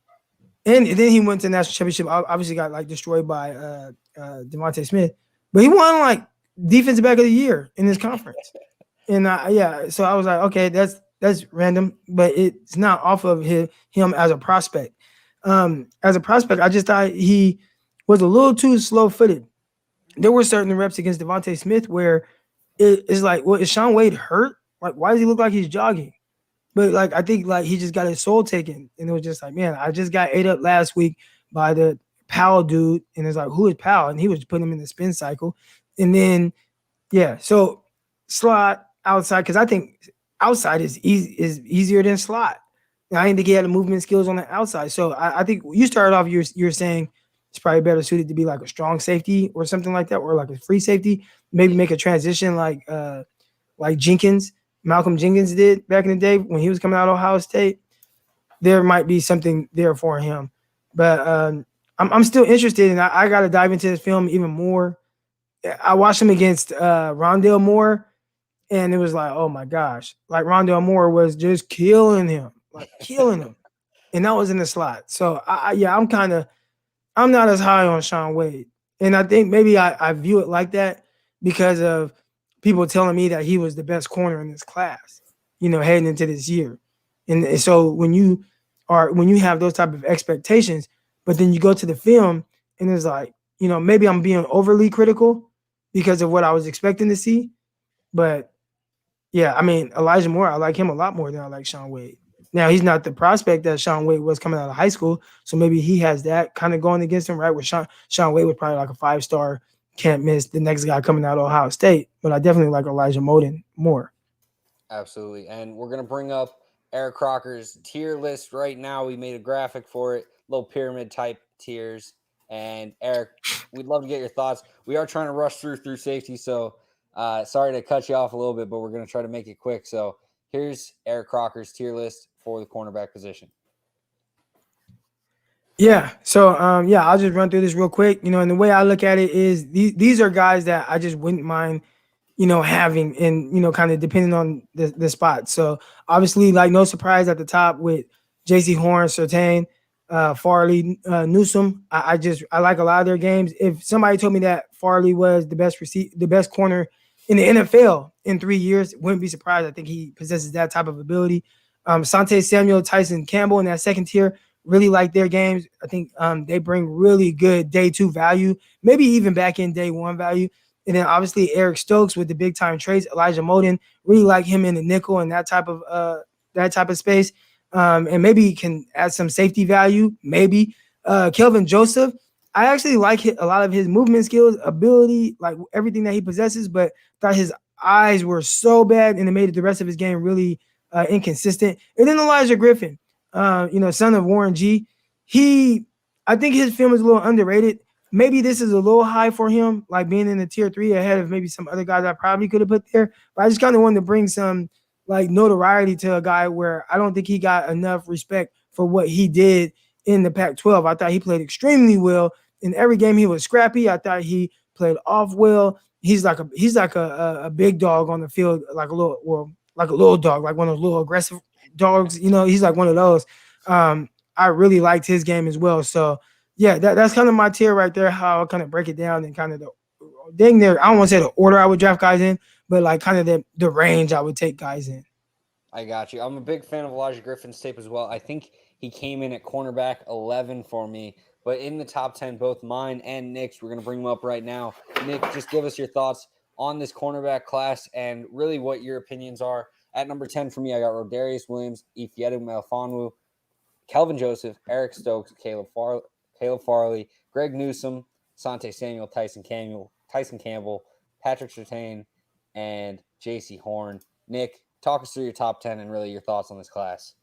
then he went to the national championship. Obviously got destroyed by Devontae Smith. But he won defensive back of the year in his conference. And so I was like, okay, that's random, but it's not off of him as a prospect. As a prospect, I just thought he was a little too slow-footed. There were certain reps against Devontae Smith where it's well, is Shaun Wade hurt? Why does he look like he's jogging? But I think he just got his soul taken, and it was just man, I just got ate up last week by the Powell dude, and it's who is Powell? And he was putting him in the spin cycle, and then so slot. Outside, because I think outside is easier than slot. And I didn't think he had the movement skills on the outside. So I think you started off, you're saying it's probably better suited to be a strong safety or something like that, or a free safety. Maybe make a transition like Jenkins, Malcolm Jenkins did back in the day when he was coming out of Ohio State. There might be something there for him. But I'm still interested, and I got to dive into this film even more. I watched him against Rondale Moore, and it was like, oh my gosh, like Rondale Moore was just killing him, and that was in the slot. So I'm not as high on Sean Wade, and I think maybe I view it like that because of people telling me that he was the best corner in this class, heading into this year, and so when you have those type of expectations, but then you go to the film and it's like, maybe I'm being overly critical because of what I was expecting to see, but yeah, I mean Elijah Moore, I like him a lot more than I like Sean Wade. Now he's not the prospect that Sean Wade was coming out of high school, so maybe he has that kind of going against him, right? Where Sean Wade was probably like a 5-star, can't miss the next guy coming out of Ohio State. But I definitely like Elijah Moden more. Absolutely. And we're going to bring up Eric Crocker's tier list right now. We made a graphic for it, little pyramid type tiers. And Eric, we'd love to get your thoughts. We are trying to rush through safety, so sorry to cut you off a little bit, but we're going to try to make it quick. So here's Eric Crocker's tier list for the cornerback position. Yeah. So I'll just run through this real quick. And the way I look at it is these are guys that I just wouldn't mind, having, and kind of depending on the spot. So obviously, like, no surprise at the top with J.C. Horn, Surtain, Farley, Newsom. I like a lot of their games. If somebody told me that Farley was the best corner in the NFL in 3 years, wouldn't be surprised. I think he possesses that type of ability. Asante Samuel, Tyson Campbell in that second tier, really like their games. I think they bring really good day 2 value, maybe even back in day 1 value. And then obviously Eric Stokes with the big time traits. Elijah Moden, really like him in the nickel and that type of space. And maybe he can add some safety value. Maybe Kelvin Joseph. I actually like a lot of his movement skills, ability, like everything that he possesses, but thought his eyes were so bad and it made the rest of his game really inconsistent. And then Elijah Griffin, son of Warren G. I think his film is a little underrated. Maybe this is a little high for him, like being in the tier 3 ahead of maybe some other guys I probably could have put there. But I just kind of wanted to bring some like notoriety to a guy where I don't think he got enough respect for what he did in the Pac-12. I thought he played extremely well in every game. He was scrappy. I thought he played off well. He's like a big dog on the field, like a little dog, like one of those little aggressive dogs. He's like one of those. I really liked his game as well. So yeah, that's kind of my tier right there. How I kind of break it down and kind of dang there. I don't want to say the order I would draft guys in, but like kind of the range I would take guys in. I got you. I'm a big fan of Elijah Griffin's tape as well. I think he came in at cornerback 11 for me, but in the top 10, both mine and Nick's. We're going to bring him up right now. Nick, just give us your thoughts on this cornerback class and really what your opinions are. At number 10 for me, I got Rodarius Williams, Ifeatu Melifonwu, Kelvin Joseph, Eric Stokes, Kayla Farley, Greg Newsom, Asante Samuel, Tyson Campbell, Patrick Surtain, and J.C. Horn. Nick, talk us through your top 10 and really your thoughts on this class.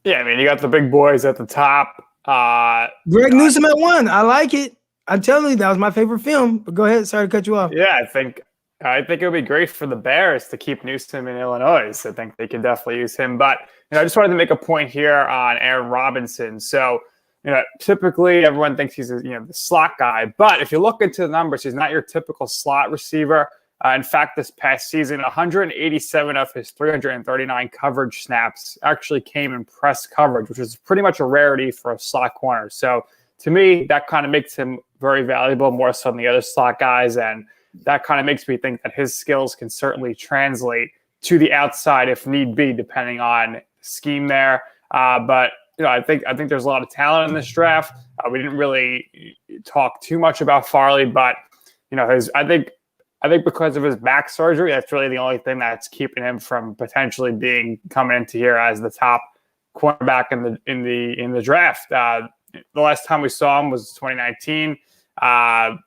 Yeah, I mean, you got the big boys at the top. Greg Newsom at 1. I like it. I'm telling you, that was my favorite film. But go ahead. Sorry to cut you off. Yeah, I think it would be great for the Bears to keep Newsom in Illinois. I think they could definitely use him. But I just wanted to make a point here on Aaron Robinson. So, typically everyone thinks he's the slot guy. But if you look into the numbers, he's not your typical slot receiver. In fact, this past season, 187 of his 339 coverage snaps actually came in press coverage, which is pretty much a rarity for a slot corner. So to me, that kind of makes him very valuable, more so than the other slot guys. And that kind of makes me think that his skills can certainly translate to the outside if need be, depending on scheme there. But I think there's a lot of talent in this draft. We didn't really talk too much about Farley, but I think because of his back surgery, that's really the only thing that's keeping him from potentially coming into here as the top cornerback in the draft. The last time we saw him was 2019, and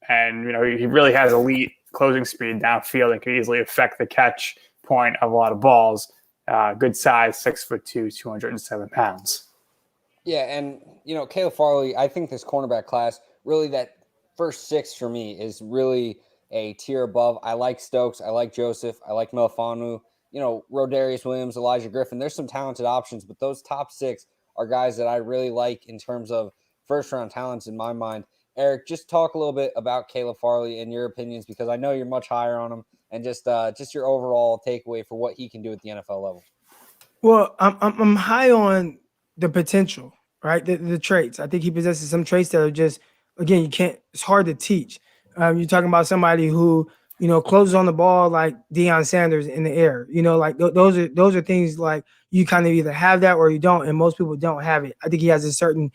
he really has elite closing speed downfield and can easily affect the catch point of a lot of balls. Good size, 6'2", 207 pounds. Yeah, and Kayla Farley, I think this cornerback class, really that first 6 for me is really a tier above. I like Stokes, I like Joseph, I like Melifonwu, Rodarius Williams, Elijah Griffin. There's some talented options, but those top 6 are guys that I really like in terms of first-round talents in my mind. Eric, just talk a little bit about Kayla Farley and your opinions, because I know you're much higher on him, and just your overall takeaway for what he can do at the NFL level. Well, I'm high on the potential, right? The traits. I think he possesses some traits that are just, again, you can't. It's hard to teach. You're talking about somebody who, closes on the ball like Deion Sanders in the air. Like those are things like you kind of either have that or you don't, and most people don't have it. I think he has a certain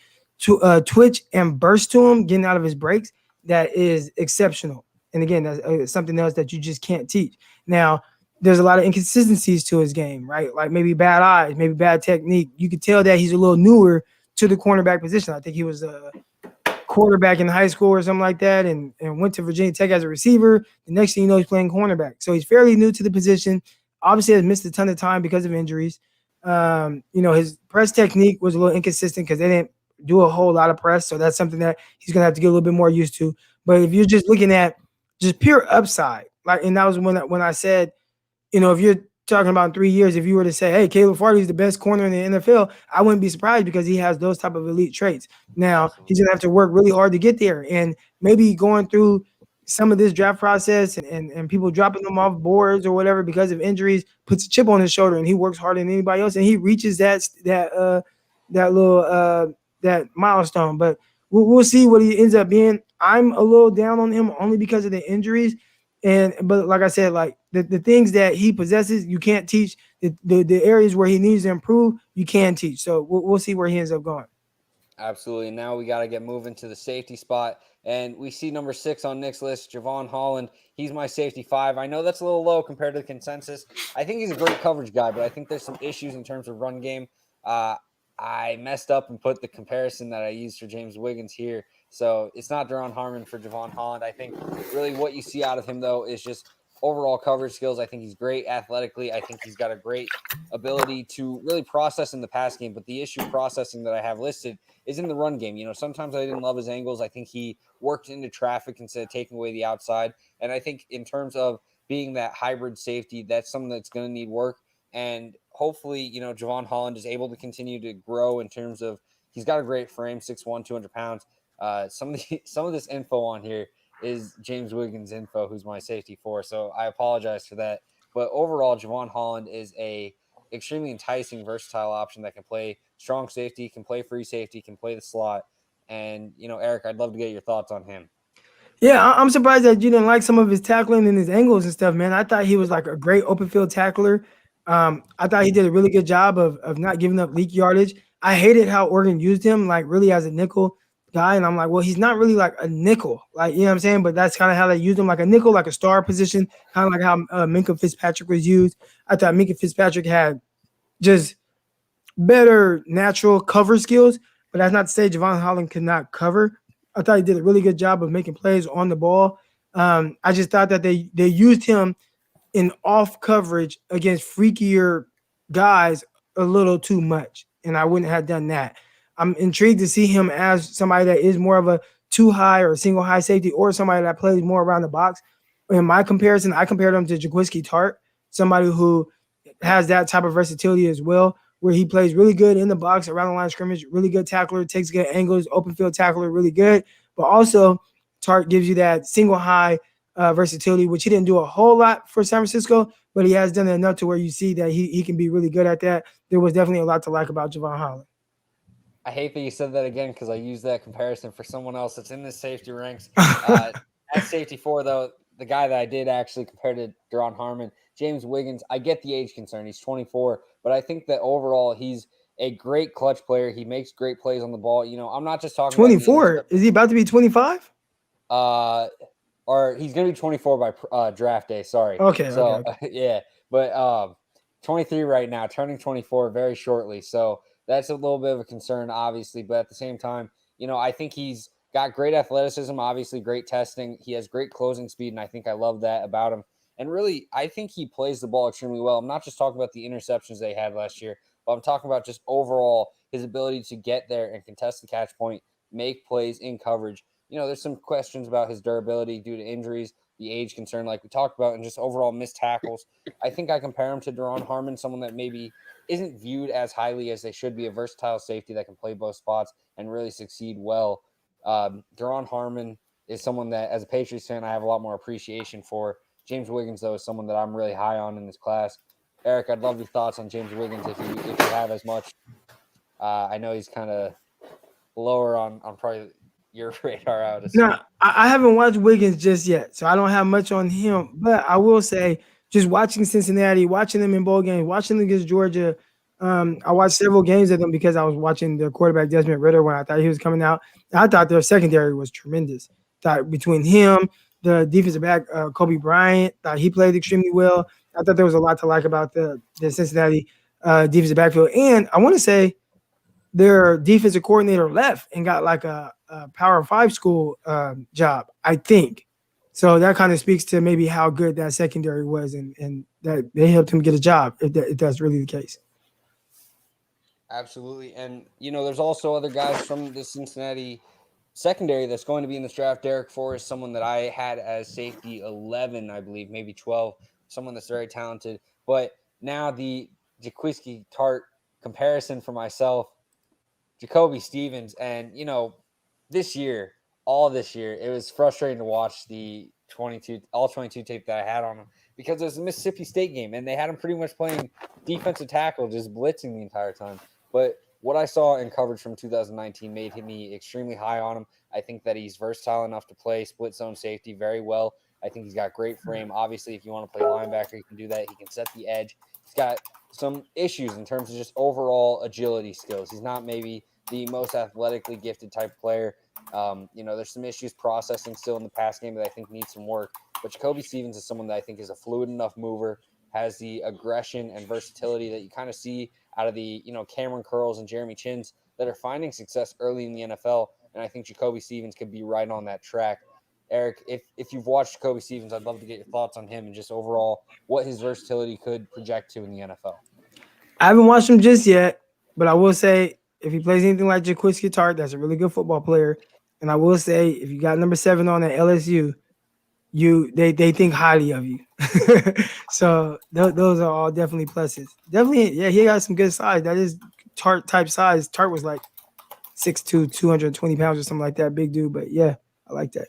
twitch and burst to him, getting out of his breaks, that is exceptional. And again, that's something else that you just can't teach. Now, there's a lot of inconsistencies to his game, right? Like maybe bad eyes, maybe bad technique. You could tell that he's a little newer to the cornerback position. I think he was a quarterback in high school or something like that, and went to Virginia Tech as a receiver. The next thing you know, he's playing cornerback. So he's fairly new to the position. Obviously has missed a ton of time because of injuries. His press technique was a little inconsistent because they didn't do a whole lot of press. So that's something that he's going to have to get a little bit more used to. But if you're just looking at just pure upside, and that was when I said, if you're talking about in 3 years, if you were to say, hey, Kayla Farley is the best corner in the NFL, I wouldn't be surprised because he has those type of elite traits. Now, he's going to have to work really hard to get there. And maybe going through some of this draft process and people dropping him off boards or whatever because of injuries puts a chip on his shoulder, and he works harder than anybody else, and he reaches that milestone. But we'll see what he ends up being. I'm a little down on him only because of the injuries. But like I said, like the things that he possesses, you can't teach. The areas where he needs to improve, you can teach. So we'll see where he ends up going. Absolutely. Now we got to get moving to the safety spot. And we see number 6 on Nick's list, Javon Holland. He's my safety 5. I know that's a little low compared to the consensus. I think he's a great coverage guy, but I think there's some issues in terms of run game. I messed up and put the comparison that I used for James Wiggins here. So it's not Durant Harmon for Javon Holland. I think really what you see out of him, though, is just overall coverage skills. I think he's great athletically. I think he's got a great ability to really process in the pass game. But the issue processing that I have listed is in the run game. Sometimes I didn't love his angles. I think he worked into traffic instead of taking away the outside. And I think in terms of being that hybrid safety, that's something that's going to need work. And hopefully, Javon Holland is able to continue to grow in terms of he's got a great frame, 6'1", 200 pounds. Some of this info on here is James Wiggins info, who's my safety 4. So I apologize for that. But overall, Javon Holland is a extremely enticing, versatile option that can play strong safety, can play free safety, can play the slot. And, Eric, I'd love to get your thoughts on him. Yeah, I'm surprised that you didn't like some of his tackling and his angles and stuff, man. I thought he was like a great open field tackler. I thought he did a really good job of not giving up leak yardage. I hated how Oregon used him, like really as a nickel guy. And I'm like, well, he's not really like a nickel, like, you know what I'm saying? But that's kind of how they used him, like a nickel, like a star position, kind of like how Minkah Fitzpatrick was used. I thought Minkah Fitzpatrick had just better natural cover skills, but that's not to say Javon Holland could not cover. I thought he did a really good job of making plays on the ball. I just thought that they used him in off coverage against freakier guys a little too much, and I wouldn't have done that. I'm intrigued to see him as somebody that is more of a two high or single high safety, or somebody that plays more around the box. In my comparison, I compared him to Jaquiski Tart, somebody who has that type of versatility as well, where he plays really good in the box around the line of scrimmage, really good tackler, takes good angles, open field tackler, really good. But also Tart gives you that single high versatility, which he didn't do a whole lot for San Francisco, but he has done enough to where you see that he can be really good at that. There was definitely a lot to like about Javon Holland. I hate that you said that again because I used that comparison for someone else that's in the safety ranks. At safety 4, though, the guy that I did actually compare to Durant Harmon, James Wiggins, I get the age concern. He's 24, but I think that overall he's a great clutch player. He makes great plays on the ball. I'm not just talking 24. About is he about to be 25? Or he's going to be 24 by draft day. Sorry. Okay. So, okay. Yeah, but 23 right now, turning 24 very shortly. So that's a little bit of a concern, obviously. But at the same time, I think he's got great athleticism, obviously great testing. He has great closing speed, and I think I love that about him. And really, I think he plays the ball extremely well. I'm not just talking about the interceptions they had last year, but I'm talking about just overall his ability to get there and contest the catch point, make plays in coverage. There's some questions about his durability due to injuries, the age concern like we talked about, and just overall missed tackles. I think I compare him to Durant Harmon, someone that maybe isn't viewed as highly as they should be. A versatile safety that can play both spots and really succeed well. Duron Harmon is someone that, as a Patriots fan, I have a lot more appreciation for. James Wiggins, though, is someone that I'm really high on in this class. Eric, I'd love your thoughts on James Wiggins if you have as much. I know he's kind of lower on probably your radar, I would assume. No, I haven't watched Wiggins just yet, so I don't have much on him. But I will say, just watching Cincinnati, watching them in bowl games, watching them against Georgia, I watched several games of them because I was watching the quarterback Desmond Ridder when I thought he was coming out. I thought their secondary was tremendous. Thought between him, the defensive back Kobe Bryant, thought he played extremely well. I thought there was a lot to like about the Cincinnati defensive backfield, and I want to say their defensive coordinator left and got like a Power 5 school job, I think. So that kind of speaks to maybe how good that secondary was and that they helped him get a job, if that's really the case. Absolutely. And, there's also other guys from the Cincinnati secondary that's going to be in this draft. Derek Forrest, someone that I had as safety 11, I believe, maybe 12, someone that's very talented. But now the Jaquiski Tart comparison for myself, Jacoby Stevens, and, all this year, it was frustrating to watch the all 22 tape that I had on him because it was a Mississippi State game and they had him pretty much playing defensive tackle, just blitzing the entire time. But what I saw in coverage from 2019 made me extremely high on him. I think that he's versatile enough to play split zone safety very well. I think he's got great frame. Obviously, if you want to play linebacker, he can do that. He can set the edge. He's got some issues in terms of just overall agility skills. He's not maybe the most athletically gifted type player. There's some issues processing still in the pass game that I think needs some work. But Jacoby Stevens is someone that I think is a fluid enough mover, has the aggression and versatility that you kind of see out of the, Cameron Curls and Jeremy Chins that are finding success early in the NFL. And I think Jacoby Stevens could be right on that track. Eric, if you've watched Jacoby Stevens, I'd love to get your thoughts on him and just overall what his versatility could project to in the NFL. I haven't watched him just yet, but I will say if he plays anything like Jaquiski Tart, that's a really good football player. And I will say if you got number 7 on at LSU, they think highly of you. So those are all definitely pluses. Definitely, yeah, he got some good size. That is Tart type size. Tart was like 6'2", 220 pounds or something like that, big dude. But yeah, I like that.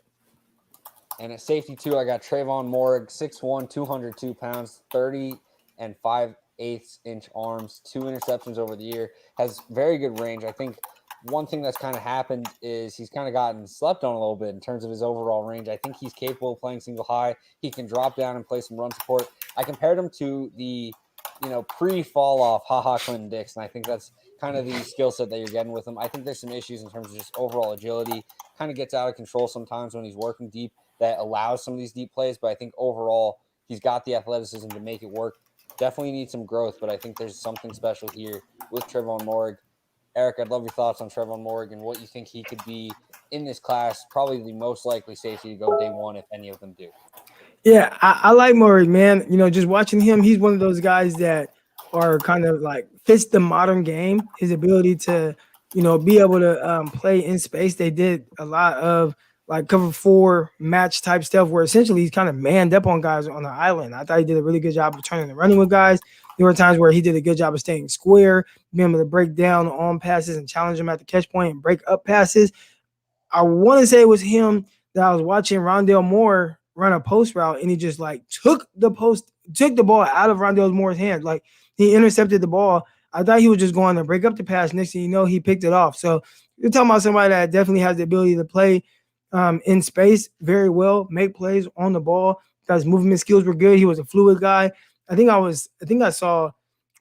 And at safety, too, I got Trevor Morgan, 6'1", 202 pounds, 30 and 5/8 inch arms, 2 interceptions over the year, has very good range. I think one thing that's kind of happened is he's kind of gotten slept on a little bit in terms of his overall range. I think he's capable of playing single high. He can drop down and play some run support. I compared him to the, pre-fall off Clinton Dix, and I think that's kind of the skill set that you're getting with him. I think there's some issues in terms of just overall agility. Kind of gets out of control sometimes when he's working deep. That allows some of these deep plays, but I think overall he's got the athleticism to make it work. Definitely needs some growth, but I think there's something special here with Trevor Morgan. Eric, I'd love your thoughts on Trevor Morgan, what you think he could be in this class, probably the most likely safety to go day one if any of them do. Yeah, I like Morgan, man. Just watching him, he's one of those guys that are kind of like fits the modern game. His ability to, be able to play in space. They did a lot of like cover 4 match type stuff where essentially he's kind of manned up on guys on the island. I thought he did a really good job of turning and running with guys. There were times where he did a good job of staying square, being able to break down on passes and challenge them at the catch point and break up passes. I want to say it was him that I was watching Rondale Moore run a post route and he just like took the ball out of Rondale Moore's hands. Like he intercepted the ball. I thought he was just going to break up the pass. Next thing you know, he picked it off. So you're talking about somebody that definitely has the ability to play in space very well, make plays on the ball. His movement skills were good. He was a fluid guy. I think I saw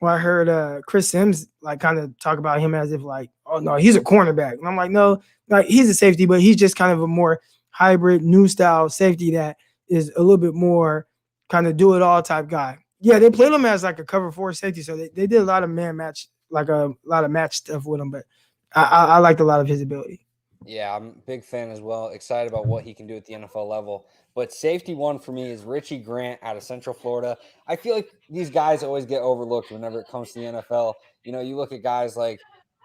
or I heard Chris Sims like kind of talk about him as if like, oh no, he's a cornerback. And I'm like, no, like he's a safety, but he's just kind of a more hybrid new style safety that is a little bit more kind of do it all type guy. Yeah, they played him as like a cover 4 safety, so they did a lot of man match, like a lot of match stuff with him. But I liked a lot of his ability. Yeah, I'm a big fan as well. Excited about what he can do at the NFL level. But safety one for me is Richie Grant out of Central Florida. I feel like these guys always get overlooked whenever it comes to the NFL. You look at guys like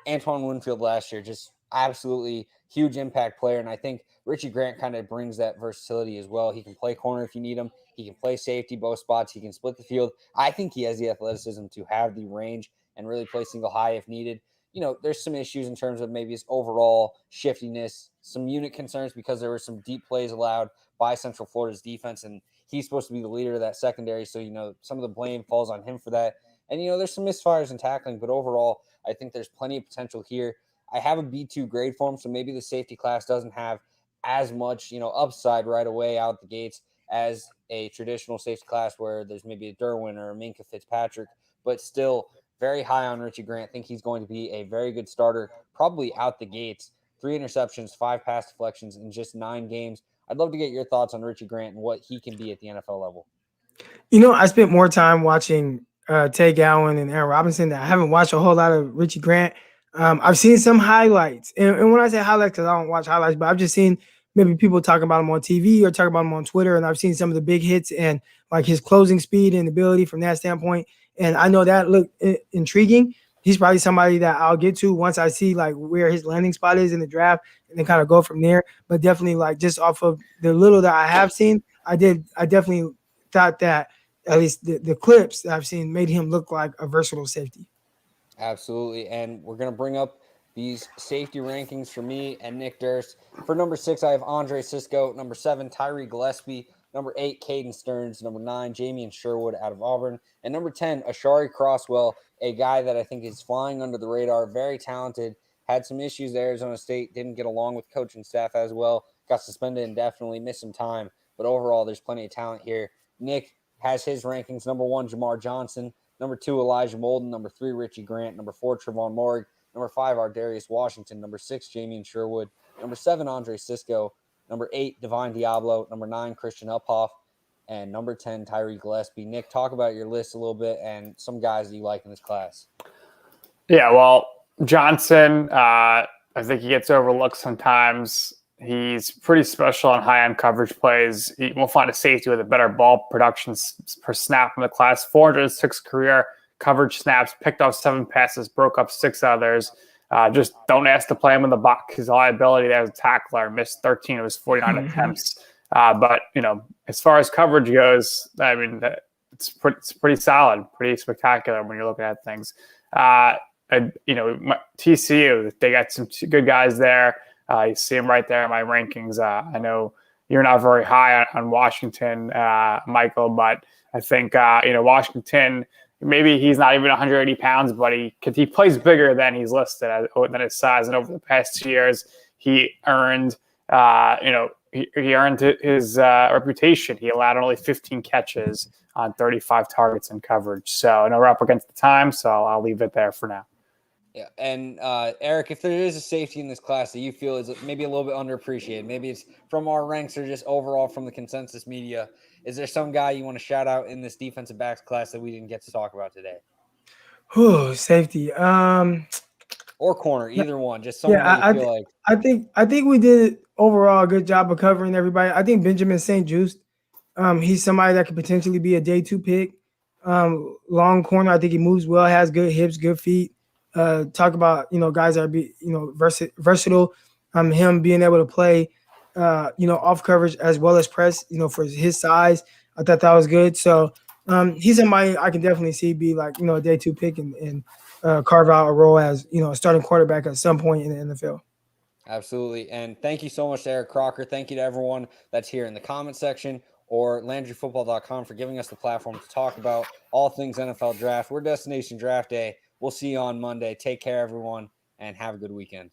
Antoine Winfield last year, just absolutely huge impact player. And I think Richie Grant kind of brings that versatility as well. He can play corner if you need him. He can play safety, both spots. He can split the field. I think he has the athleticism to have the range and really play single high if needed. There's some issues in terms of maybe his overall shiftiness, some unit concerns because there were some deep plays allowed by Central Florida's defense, and he's supposed to be the leader of that secondary. So, some of the blame falls on him for that. And, there's some misfires in tackling, but overall, I think there's plenty of potential here. I have a B2 grade for him, so maybe the safety class doesn't have as much, upside right away out the gates as a traditional safety class where there's maybe a Derwin or a Minka Fitzpatrick, but still very high on Richie Grant. Think he's going to be a very good starter, probably out the gates. 3 interceptions, 5 pass deflections in just 9 games. I'd love to get your thoughts on Richie Grant and what he can be at the NFL level. I spent more time watching Tay Gowan and Aaron Robinson. I haven't watched a whole lot of Richie Grant. I've seen some highlights. And when I say highlights, because I don't watch highlights, but I've just seen maybe people talking about him on TV or talking about him on Twitter, and I've seen some of the big hits and like his closing speed and ability from that standpoint. And I know that looked intriguing. He's probably somebody that I'll get to once I see like where his landing spot is in the draft and then kind of go from there. But definitely like just off of the little that I have seen, I definitely thought that at least the clips that I've seen made him look like a versatile safety. Absolutely. And we're going to bring up these safety rankings for me and Nick Durst. For number 6, I have Andre Sisco. Number 7, Tyree Gillespie. Number 8, Caden Stearns. Number 9, Jamie Sherwood out of Auburn. And number 10, Ashari Crosswell, a guy that I think is flying under the radar, very talented, had some issues at Arizona State, didn't get along with coaching staff as well, got suspended indefinitely, missed some time. But overall, there's plenty of talent here. Nick has his rankings. Number 1, Jamar Johnson. Number 2, Elijah Molden. Number 3, Richie Grant. Number 4, Trevon Morgan. Number 5, Ardarius Washington. Number 6, Jamie Sherwood. Number 7, Andre Sisco. Number 8, Divine Diablo. Number 9, Christian Uphoff. And number 10, Tyree Gillespie. Nick, talk about your list a little bit and some guys that you like in this class. Yeah, well, Johnson, I think he gets overlooked sometimes. He's pretty special on high-end coverage plays. You won't find a safety with a better ball production per snap in the class. 406 career coverage snaps, picked off 7 passes, broke up 6 others. Just don't ask to play him in the box. His liability there as a tackler, missed 13 of his 49 attempts. But, as far as coverage goes, I mean, it's pretty solid, pretty spectacular when you're looking at things. TCU, they got some good guys there. You see them right there in my rankings. I know you're not very high on Washington, Michael, but I think, Washington, maybe he's not even 180 pounds, but he plays bigger than he's listed than his size. And over the past 2 years, he earned, he earned his reputation. He allowed only 15 catches on 35 targets in coverage. So I know we're up against the time, so I'll leave it there for now. Yeah, and Eric, if there is a safety in this class that you feel is maybe a little bit underappreciated, maybe it's from our ranks or just overall from the consensus media, is there some guy you want to shout out in this defensive backs class that we didn't get to talk about today? Safety. Or corner, either one. Just someone that you feel like. I think we did overall a good job of covering everybody. I think Benjamin St. Juste, he's somebody that could potentially be a day 2 pick. Long corner. I think he moves well, has good hips, good feet. Talk about guys that are versatile. Him being able to play off coverage as well as press. For his size, I thought that was good. So he's somebody I can definitely see be like a day 2 pick and carve out a role as a starting quarterback at some point in the NFL. Absolutely. And thank you so much to Eric Crocker. Thank you to everyone that's here in the comment section or LandryFootball.com for giving us the platform to talk about all things NFL draft. We're Destination Draft Day. We'll see you on Monday. Take care, everyone, and have a good weekend.